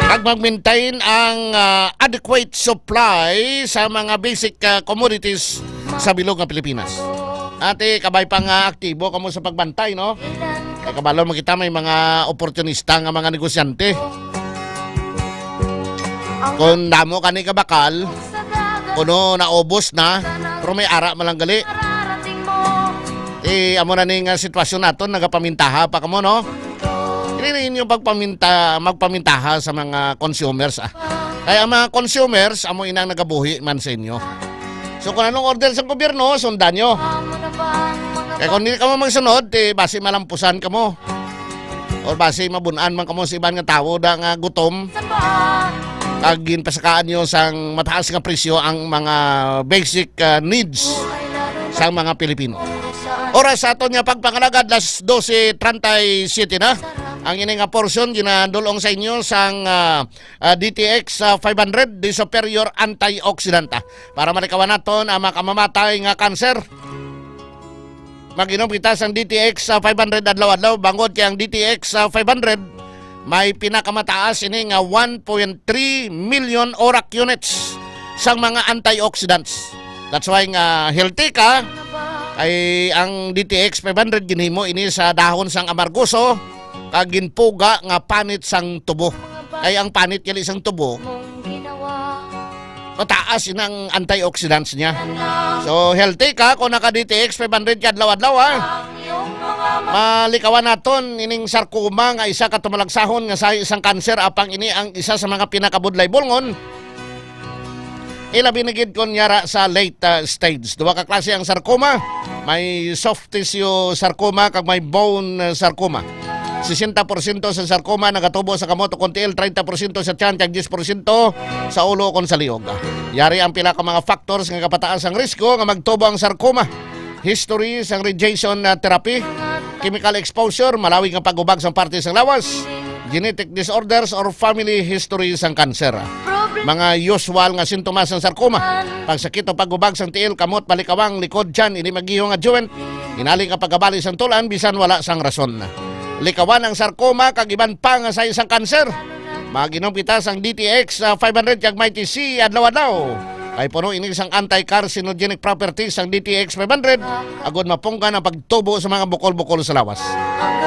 kag mag-maintain ang adequate supply sa mga basic commodities sa bilog ng Pilipinas. Ate, kabay pa nga aktibo kamo sa pagbantay, no? Kaya kabalo makita may mga oportunista nga mga negosyante. Kung damo ka ni kabakal, kuno naubos na, pero may ara malang gali. Amo na ning sitwasyon naton, nagapamintaha pa kamo, no? Hindi yung magpamintaha sa mga consumers. Kaya ang mga consumers, amo inang nagabuhi man sa inyo. So kung anong order sa gobyerno, sundan nyo. Kaya kung hindi ka mo magsunod, basi malampusan ka mo. O basi mabunan man ka mo sa ibang nga tao da nga gutom. Kagin pasakaan nyo sang mataas nga presyo ang mga basic needs sa mga Pilipino. Oras sa ato niya pagpangalagad, las 12:37 na. Ang ini nga portion ginadulong sa inyo sang DTX 500 di superior antioxidant para malikawan naton ang makamamatay nga kanser. Mag-inom kita sang DTX 500 adlaw-adlaw bangod kay ang DTX 500 may pinakamataas ini nga 1.3 million ORAC units sang mga antioxidants. That's why nga healthy ka ay ang DTX 500 ginhimo ini sa dahon sang amargoso kaginpuga nga panit sang tubo. Ay ang panit kali sang tubo mataas inang antioxidants niya. So healthy ka kung naka DTX 500 kadlaw-adlaw malikawan naton ining sarcoma nga isa ka tumalagsahon nga sa isang kanser apang ini ang isa sa mga pinakabudlay bulngon. Ilabi na gid kon yara sa late stage. Duwa ka klase ang sarcoma, may soft tissue sarcoma kag may bone sarcoma. 60% sa sarcoma nagatubo sa kamot o kontiil, 30% sa tiyan, kag 10% sa ulo kon sa liog. Yari ang pila ka mga factors nga kapataas ang risko nga magtubo ang sarcoma. History sang radiation therapy, chemical exposure, malawig ang pagubag sang parte sang lawas, genetic disorders or family history sang kanser. Mga usual nga sintomas ng sarcoma, pagsakit o pagubag sang tiil, kamot, palikawang, likod, tiyan, ini magiho nga joint, inaling ang pagkabali sang tulan, bisan wala sang rason. Likawan ang sarcoma kag iban pa nga sa isang kanser. Maginom kita sang DTX 500 kag may TC adlaw-adlaw Kay puno ini isang anti-carcinogenic properties ang DTX 500 agod mapungkan ang pagtubo sa mga bukol-bukol sa lawas.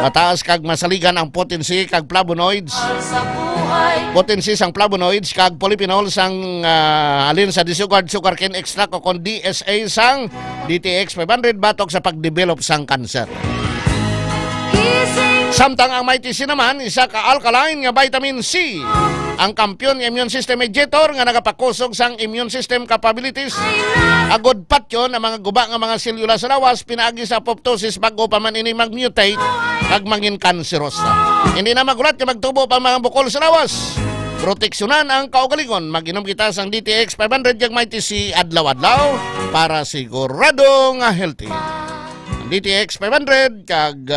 Mataas kag masaligan ang potency kag flavonoids. Potency sang flavonoids kag polyphenols ang alin sa sugar cane extract o kon DSA sang DTX 500 batok sa pagdevelop sang cancer. Samtang ang Mighty C naman, isa ka alkaline nga vitamin C. Ang kampiyon immune system mediator nga nagapakusog sang immune system capabilities. Agod patyon ang mga guba nga mga selula sa lawas, pinaagi sa apoptosis bago pa man ini mag-mutate kag mangin cancerous. Hindi na magulat nga magtubo pa mga bukol sa lawas. Proteksyonan ang kaugalingon. Mag-inom kita sang DTX 500 yung Mighty C adlaw-adlaw para siguradong healthy. DTX 500 kag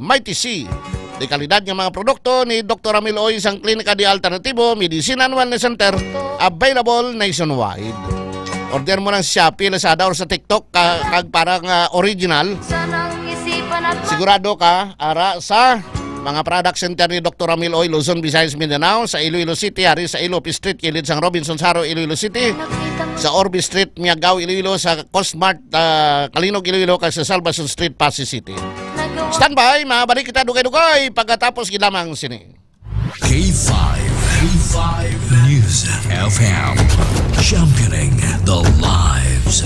Mighty C. Di kalidad ng mga produkto ni Dr. Ramil Oy sang Klinika di Alternatibo Medicine and Wellness Center available nationwide. Order mo lang sa Shopee, Lazada or sa TikTok kag parang original. Sigurado ka ara sa mga product center ni Dr. Ramil Oy, Luzon, Visayas, Mindanao, sa Iloilo City, hari sa Ilopi Street, kilid sang Robinson's Haro, Iloilo City, sa Orbi Street, Miagao, Iloilo, sa Cosmart, Kalinog, Iloilo, kag sa Salvason Street, Pasig City. Standby, mabalik kita dugay-dugay pagkatapos gilamang sini. K5 News FM, championing the lives.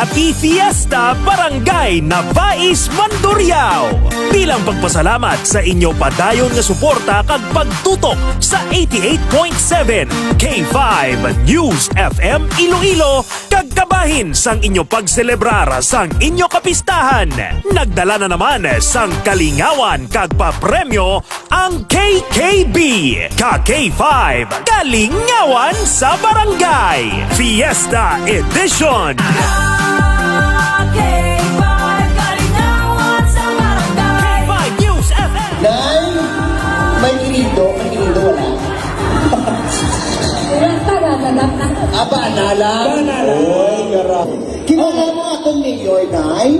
Happy Fiesta Barangay Navais Mandurriao! Bilang pagpasalamat sa inyo padayon nga suporta kag pagtutok sa 88.7 K5 News FM Iloilo kag kabahin sang inyo pagselebrar sang inyo kapistahan. Nagdala na naman sang kalingawan kag papremyo ang KKB. Ka-K5 Kalingawan sa Barangay Fiesta Edition. Nay, may kinido wala. Aba, nala. Oy, garap. Kilala mo akong mayor, Nay?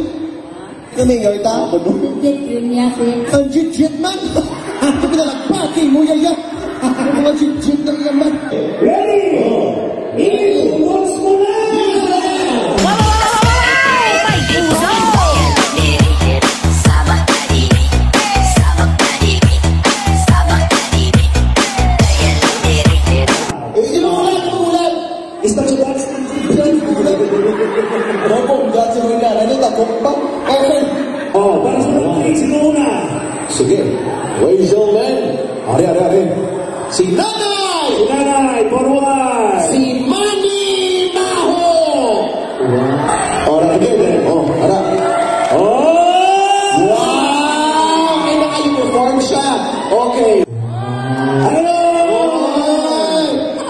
Ito mayor ta? Ang jit-jit man. Pinalagpakin mo, yaya. Ang mga jit-jit na yaman. Ready? Iwas mo na! Oh, para sa mga sino una? Sige, ladies and gentlemen, ari. Si Nanay! Si Nanay, forward! Si Manny Maho! Ora, ara. Oh! Wow! May naka-uniform siya. Okay. Hello!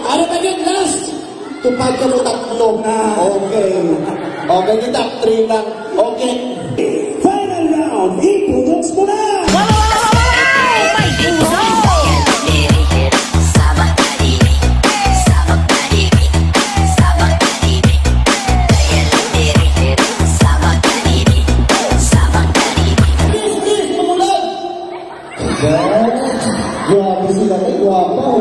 Ano ba yun, last? Tupad ka mo tatlo. Okay. Okay, yung top 3 lang. Okay. Final round, i-products mo na! Grabe sila na, guwapa,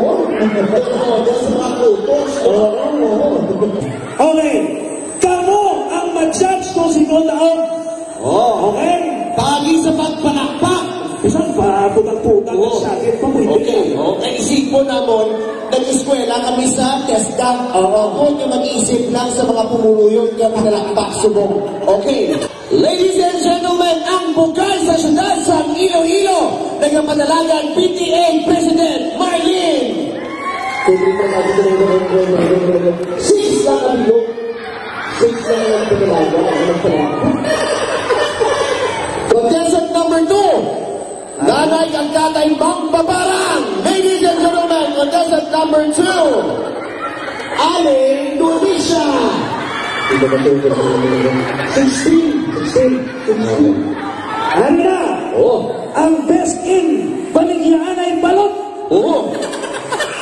okay, kamo ang ma-judge kung sino taon. Okay? Pagi sa pagpanakpak. Isang pa, putang-putang ng sakit pa mo. Okay, isipon namon, nag-eskwela kami sa TESDA. Huwag nyo mag-iisip lang sa mga pumuluyong ka pinalakpak subong. Okay. Ladies and gentlemen, ang bukal sa syudad sa Iloilo, nagpapadalagan PTA President Marlene. Six lang ang ilog. Six lang ang pinalaga. Contestant number 2, Nanay Agkatay Bang Babarang. Ladies and gentlemen, contestant number 2, Aling Nurisha. 16. Ano na? Ang best in Baligyan ay balot.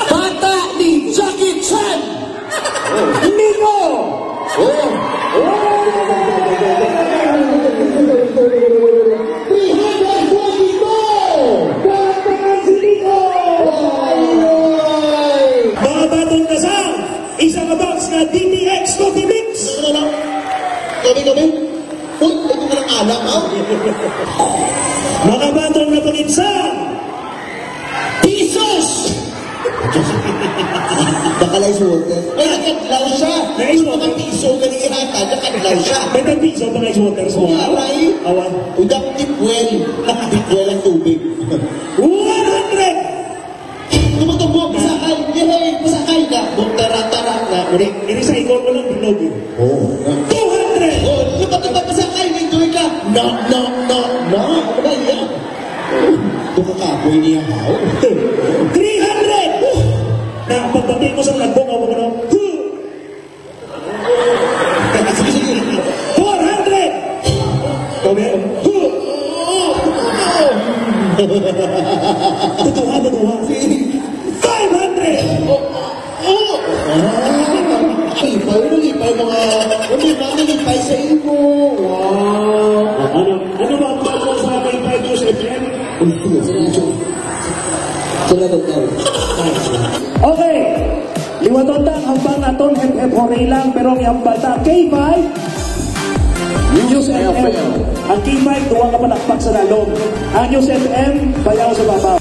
Bata ni Jackie Chan. Nino. gabi. Uy, ito ka ng alam, ha? Mga batong na paginsan, pisos! Nakalize water. Ay, nakadlaw siya. Ay, mga piso ka ni ihata, nakadlaw siya. May piso pa na water sa mga. Aray. Awan. Udak tipwel. Tipwel ang tubig. 100! Tumutubog, pasakay. Yay, pasakay na. Tara-tara na. Ini sa ikon mo lang binog. Oo. 200! Oh, lupa-tupa pasakay. Enjoy ka. No. Ano ba yan? Ito kakapoy niya, how? 300! Na pagdating ko sa lagbong ako mo 400! Kami, Tutuhan. 500! Lipay mga... Lipay sa imo. Wow. Ano ba ang bago sa aking 5 years FM? Okay. Liwatondang hambang naton hep horay lang pero ang bata K5 News FM. Ang K5 duwa ka palakpak sa lalong. Ang News FM bayaw sa babaw.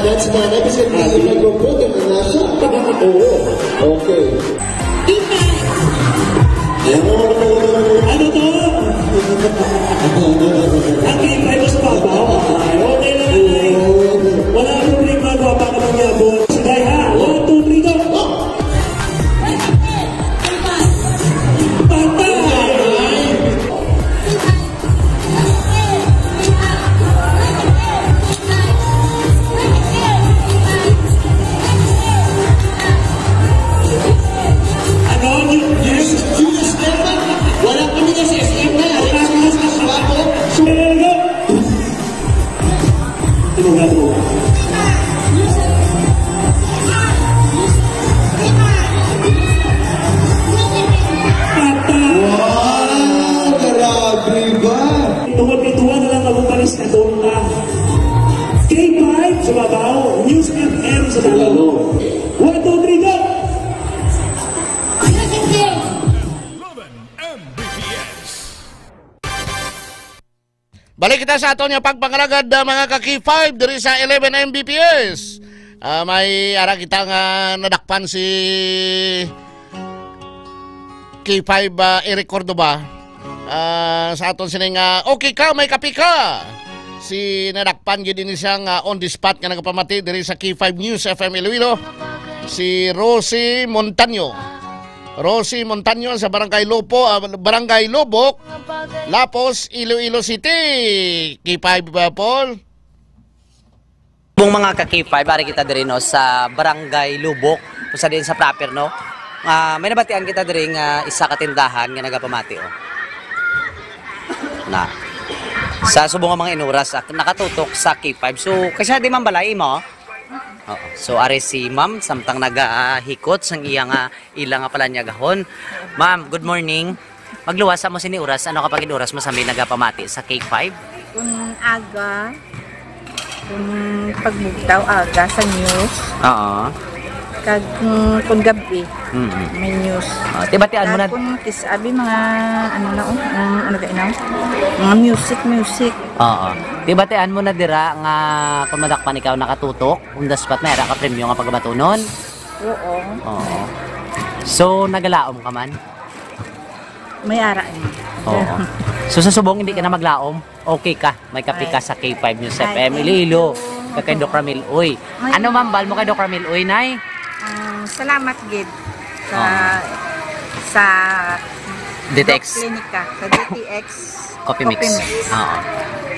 That's not episode nag-report na nasa. Okay. Ano to? Ang K5 sa babaw. Okay na nanay. Wala problema ko pa ka magyabot. Sige ha. 1, 2, 3, go. Tungkol-ituwa na lang mabubalis na doon na K5 sa babaw, News FM sa dalaw. 1, 2, 3, go! Balik kita sa ato niya pagpangalagad mga ka-K5 diri sa 11 Mbps. May ara kita nga nadakpan si K5 Eric Cordoba. Sa aton sining okay ka, may kapi ka. Si nadakpan gid ini siyang on the spot nga nagapamati diri sa K5 News FM Iloilo. Si Rosie Montaño sa Barangay Lobok, Lapos, Iloilo City. K5 Paul. Bung mga ka-K5, bari kita diri no sa Barangay Lubok, usa din sa proper no. May nabatian kita diri nga isa ka tindahan nga nagapamati na sa subong nga mga inuras nakatutok sa K5. So kasi di man balay mo. So are si ma'am samtang nagahikot sang iya nga ilang nga pala niya gahon. Ma'am, good morning. Magluwas mo sini oras, ano kapag inuras mo sa may nagapamati sa K5? Kung aga, kung pagbugtaw aga sa news. Oo. Kag kung gabi, may news. Tibatian mo na. Kung kisabi mga ano na ano ka inaw? Mga music. Oo. Tibatian mo na dira nga kung madakpan ikaw nakatutok, on the spot na era ka premyo nga pagbatunon. Oo. Oo. So nagalaom ka man? May ara niya. Oo. So sa subong hindi ka na maglaom, okay ka. May kapi ka sa K5 News FM Iloilo. Kay Doc Ramil Uy. Ano ma'am bal mo kay Doc Ramil Uy nay? Salamat gid sa DTX Klinika, sa DTX Coffee Mix. Oo.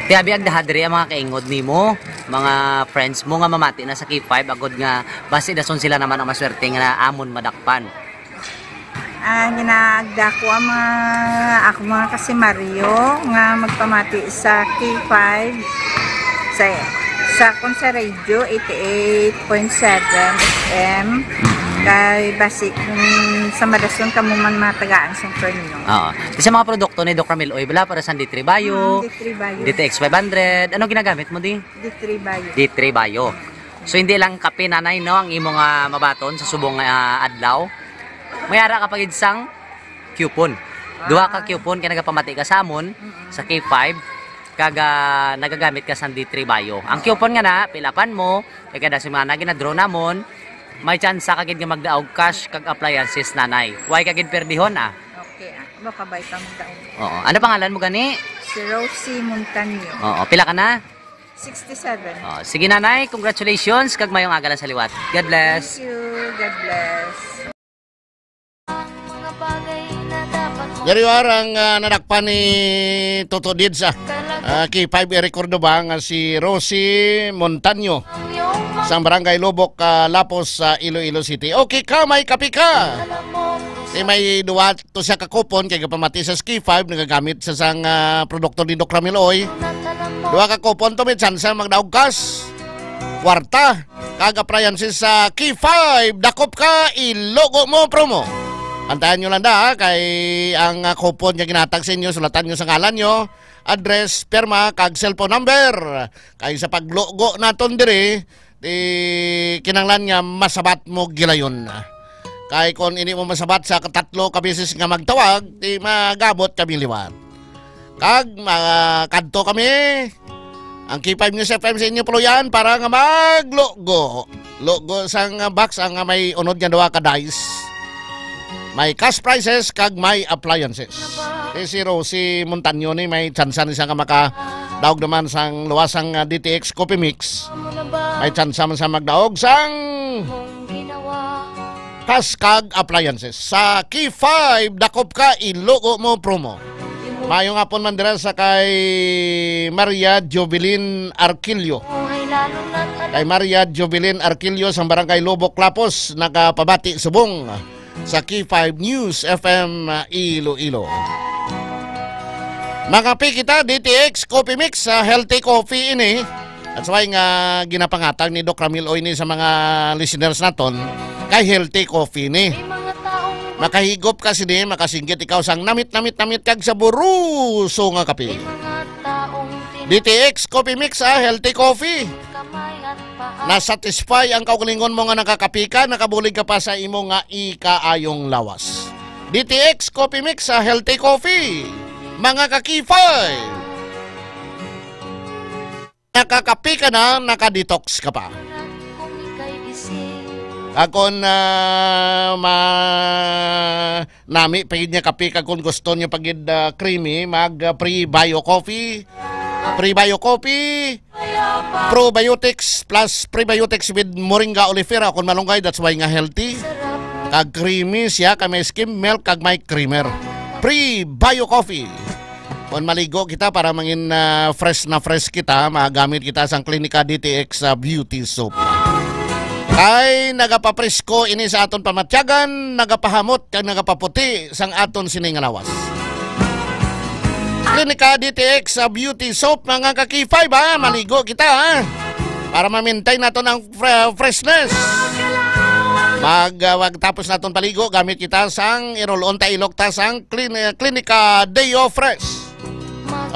Tiabi ag dahadri ang mga kaingod nimo, mga friends mo nga mamati na sa K5 agod nga base dason sila naman ang maswerte nga amon madakpan. Ginagda ko ang ako mga kasi Mario nga magpamati sa K5 sa Konsa Radio 88.7 FM Kay basi sa madasyon kamo man matagaan sa inyo. Oo. Sa mga produkto ni Doc Ramil Oy, wala para sa D3 Bio, D3 Bio. DTX 500. Ano ginagamit mo di? D3 Bio. D3 Bio. So hindi lang kape nanay no ang imong mabaton sa subong adlaw. Mayara kapag isang coupon. Duha ka coupon kay nagapamati ka sa amon sa K5 kaga nagagamit ka sa D3 Bio. Ang coupon nga na pilapan mo kay kada semana gina-draw namon. May chance kagid nga magdaog cash kag appliances nanay. Why kagid perdihon Okay baka bay ka magdaog. Oo. Ano pangalan mo gani? Si Rosie Montaño. Oo. Pila ka na? 67. Oh, sige nanay, congratulations kag mayong agalan sa liwat. God bless. Thank you. God bless. Dari ang nadakpan ni Toto Dids K5 i-rekordo ba nga si Rosie Montaño sa barangay Lobok, Lapos sa Iloilo City. Okay ka, may kapi ka. May duwa to siya kakupon kay kapamati sa K5 nagagamit sa sang produkto ni Doc Ramil Oy. Duwa ka kupon to may chance magdaog kas. Kwarta kag appliances sa K5 dakop ka ilogo mo promo. Antayan nyo lang kay ang kupon niya ginatag sa inyo, sulatan nyo sa ngalan nyo, address, perma, kag cellphone number. Kay sa paglogo naton diri, kinanglan nga masabat mo gilayon. Kay kung ini mo masabat sa tatlo ka beses nga magtawag, di magabot kami liwat. Kag kadto kami, ang K5 News FM sa inyo puluyan para nga maglogo. Logo sang box ang may unod nga duwa ka dice. May cash prizes kag may appliances. Si Rosie Montaño ni may chance ni siya nga makadaog naman sang luwasang DTX Coffee Mix. May chance man sa magdaog sang cash kag appliances. Sa K5 dakop ka ilogo mo promo. Mayong hapon man dira sa kay Maria Jovelyn Arquillo. Kay Maria Jovelyn Arquillo sa barangay Lobok, Lapos, nakapabati subong sa K5 News FM Iloilo. Makapi kita DTX Coffee Mix sa healthy coffee ini. That's why nga ginapangatag ni Doc Ramil Oy ni sa mga listeners naton kay healthy coffee ni. Makahigop kasi ni makasinggit ikaw sang namit kag sa buruso nga kape. DTX Coffee Mix healthy coffee. Na-satisfy ang kaugalingon mo nga nakakapi ka, nakabulig ka pa sa imo nga ikaayong lawas. DTX Coffee Mix healthy coffee. Mga kakifay. Nakakapi ka na, nakadetox ka pa. Akon nami pagid niya kapi kung gusto niya pagid creamy mag pre-bio coffee. Pre-bio coffee, probiotics plus prebiotics with moringa oleifera kung malunggay, that's why nga healthy. Kag creamy siya, kag may skim milk, kag may creamer. Pre-bio coffee. Kung maligo kita para mangin fresh na fresh kita, magamit kita sang Clinica DTX Beauty Soap. Kay nagapapresko ini sa aton pamatyagan, nagapahamot, kag nagapaputi sang aton siningalawas. Clinica DTX Beauty Soap mga kakifay ba? Maligo kita para ma-maintain natin ang freshness. Wag tapos natin paligo, gamit kita sang irolon ta ilok ta sang Clinica Deo Fresh.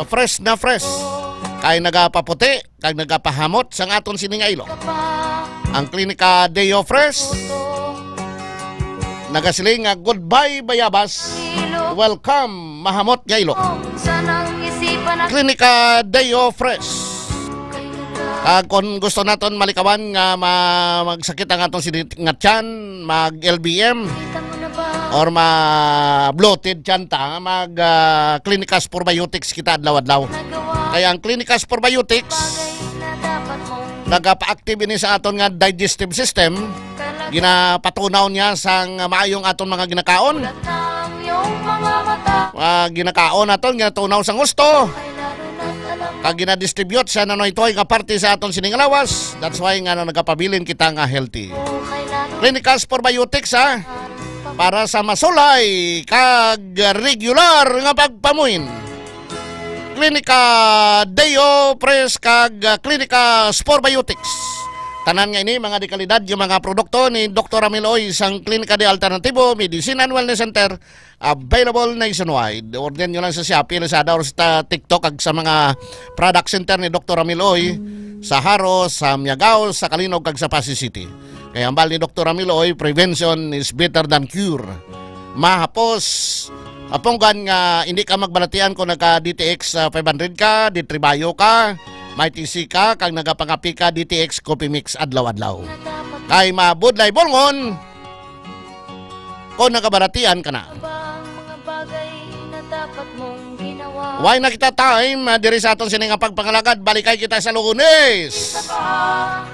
Fresh na fresh. Kay nagapaputi, kag nagapahamot sang aton siningailo. Ang Clinica Deo Fresh nagasiling goodbye bayabas. Welcome mahamot gailo. Clinica Deo Fresh. Kung gusto naton malikawan nga magsakit ang atong sinatyan, mag LBM or ma-bloated tiyan ta, mag Clinicas Probiotics kita adlaw-adlaw. Kaya ang Clinicas Probiotics nagapa-active ini sa aton nga digestive system. Ginapatunaw niya sang maayong aton mga ginakaon. Ginakaon naton, ginatunaw sang gusto. Kag ginadistribute sa nanoy-toy nga parte sa aton siningalawas. That's why nga nagapabilin kita nga healthy. Clinicas Probiotics para sa masulay kag regular nga pagpamuin. Clinica Deo Fresh kag Clinica Probiotics. Tanan nga ini mga dekalidad yung mga produkto ni Dr. Amiloy isang Klinika de Alternativo Medicine and Wellness Center available nationwide. Order nyo lang sa Shopee, Lazada or sa TikTok ag sa mga product center ni Dr. Amiloy sa Haro, sa Miagao, sa Kalinog kag sa Pasig City. Kaya ang bal ni Dr. Amiloy, prevention is better than cure. Mahapos aponggan nga hindi ka magbalatian kung naka DTX 500 ka, D3 ka, may TC ka, kang nagapangapi ka DTX Coffee Mix adlaw-adlaw. Kay mabudlay bolngon kung nagabalatian ka na. Why na kita time diri sa aton sining pagpangalagad, balikay kita sa Lunes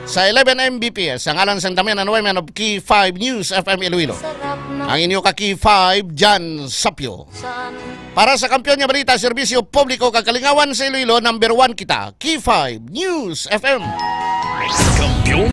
sa 11 Mbps ang alan sang damian and women of Key 5 News FM Iloilo. Ang inyo ka Key 5 Jan Sapio. Para sa kampiyon nga balita, serbisyo publiko kakalingawan sa Iloilo, number 1 kita Key 5 News FM.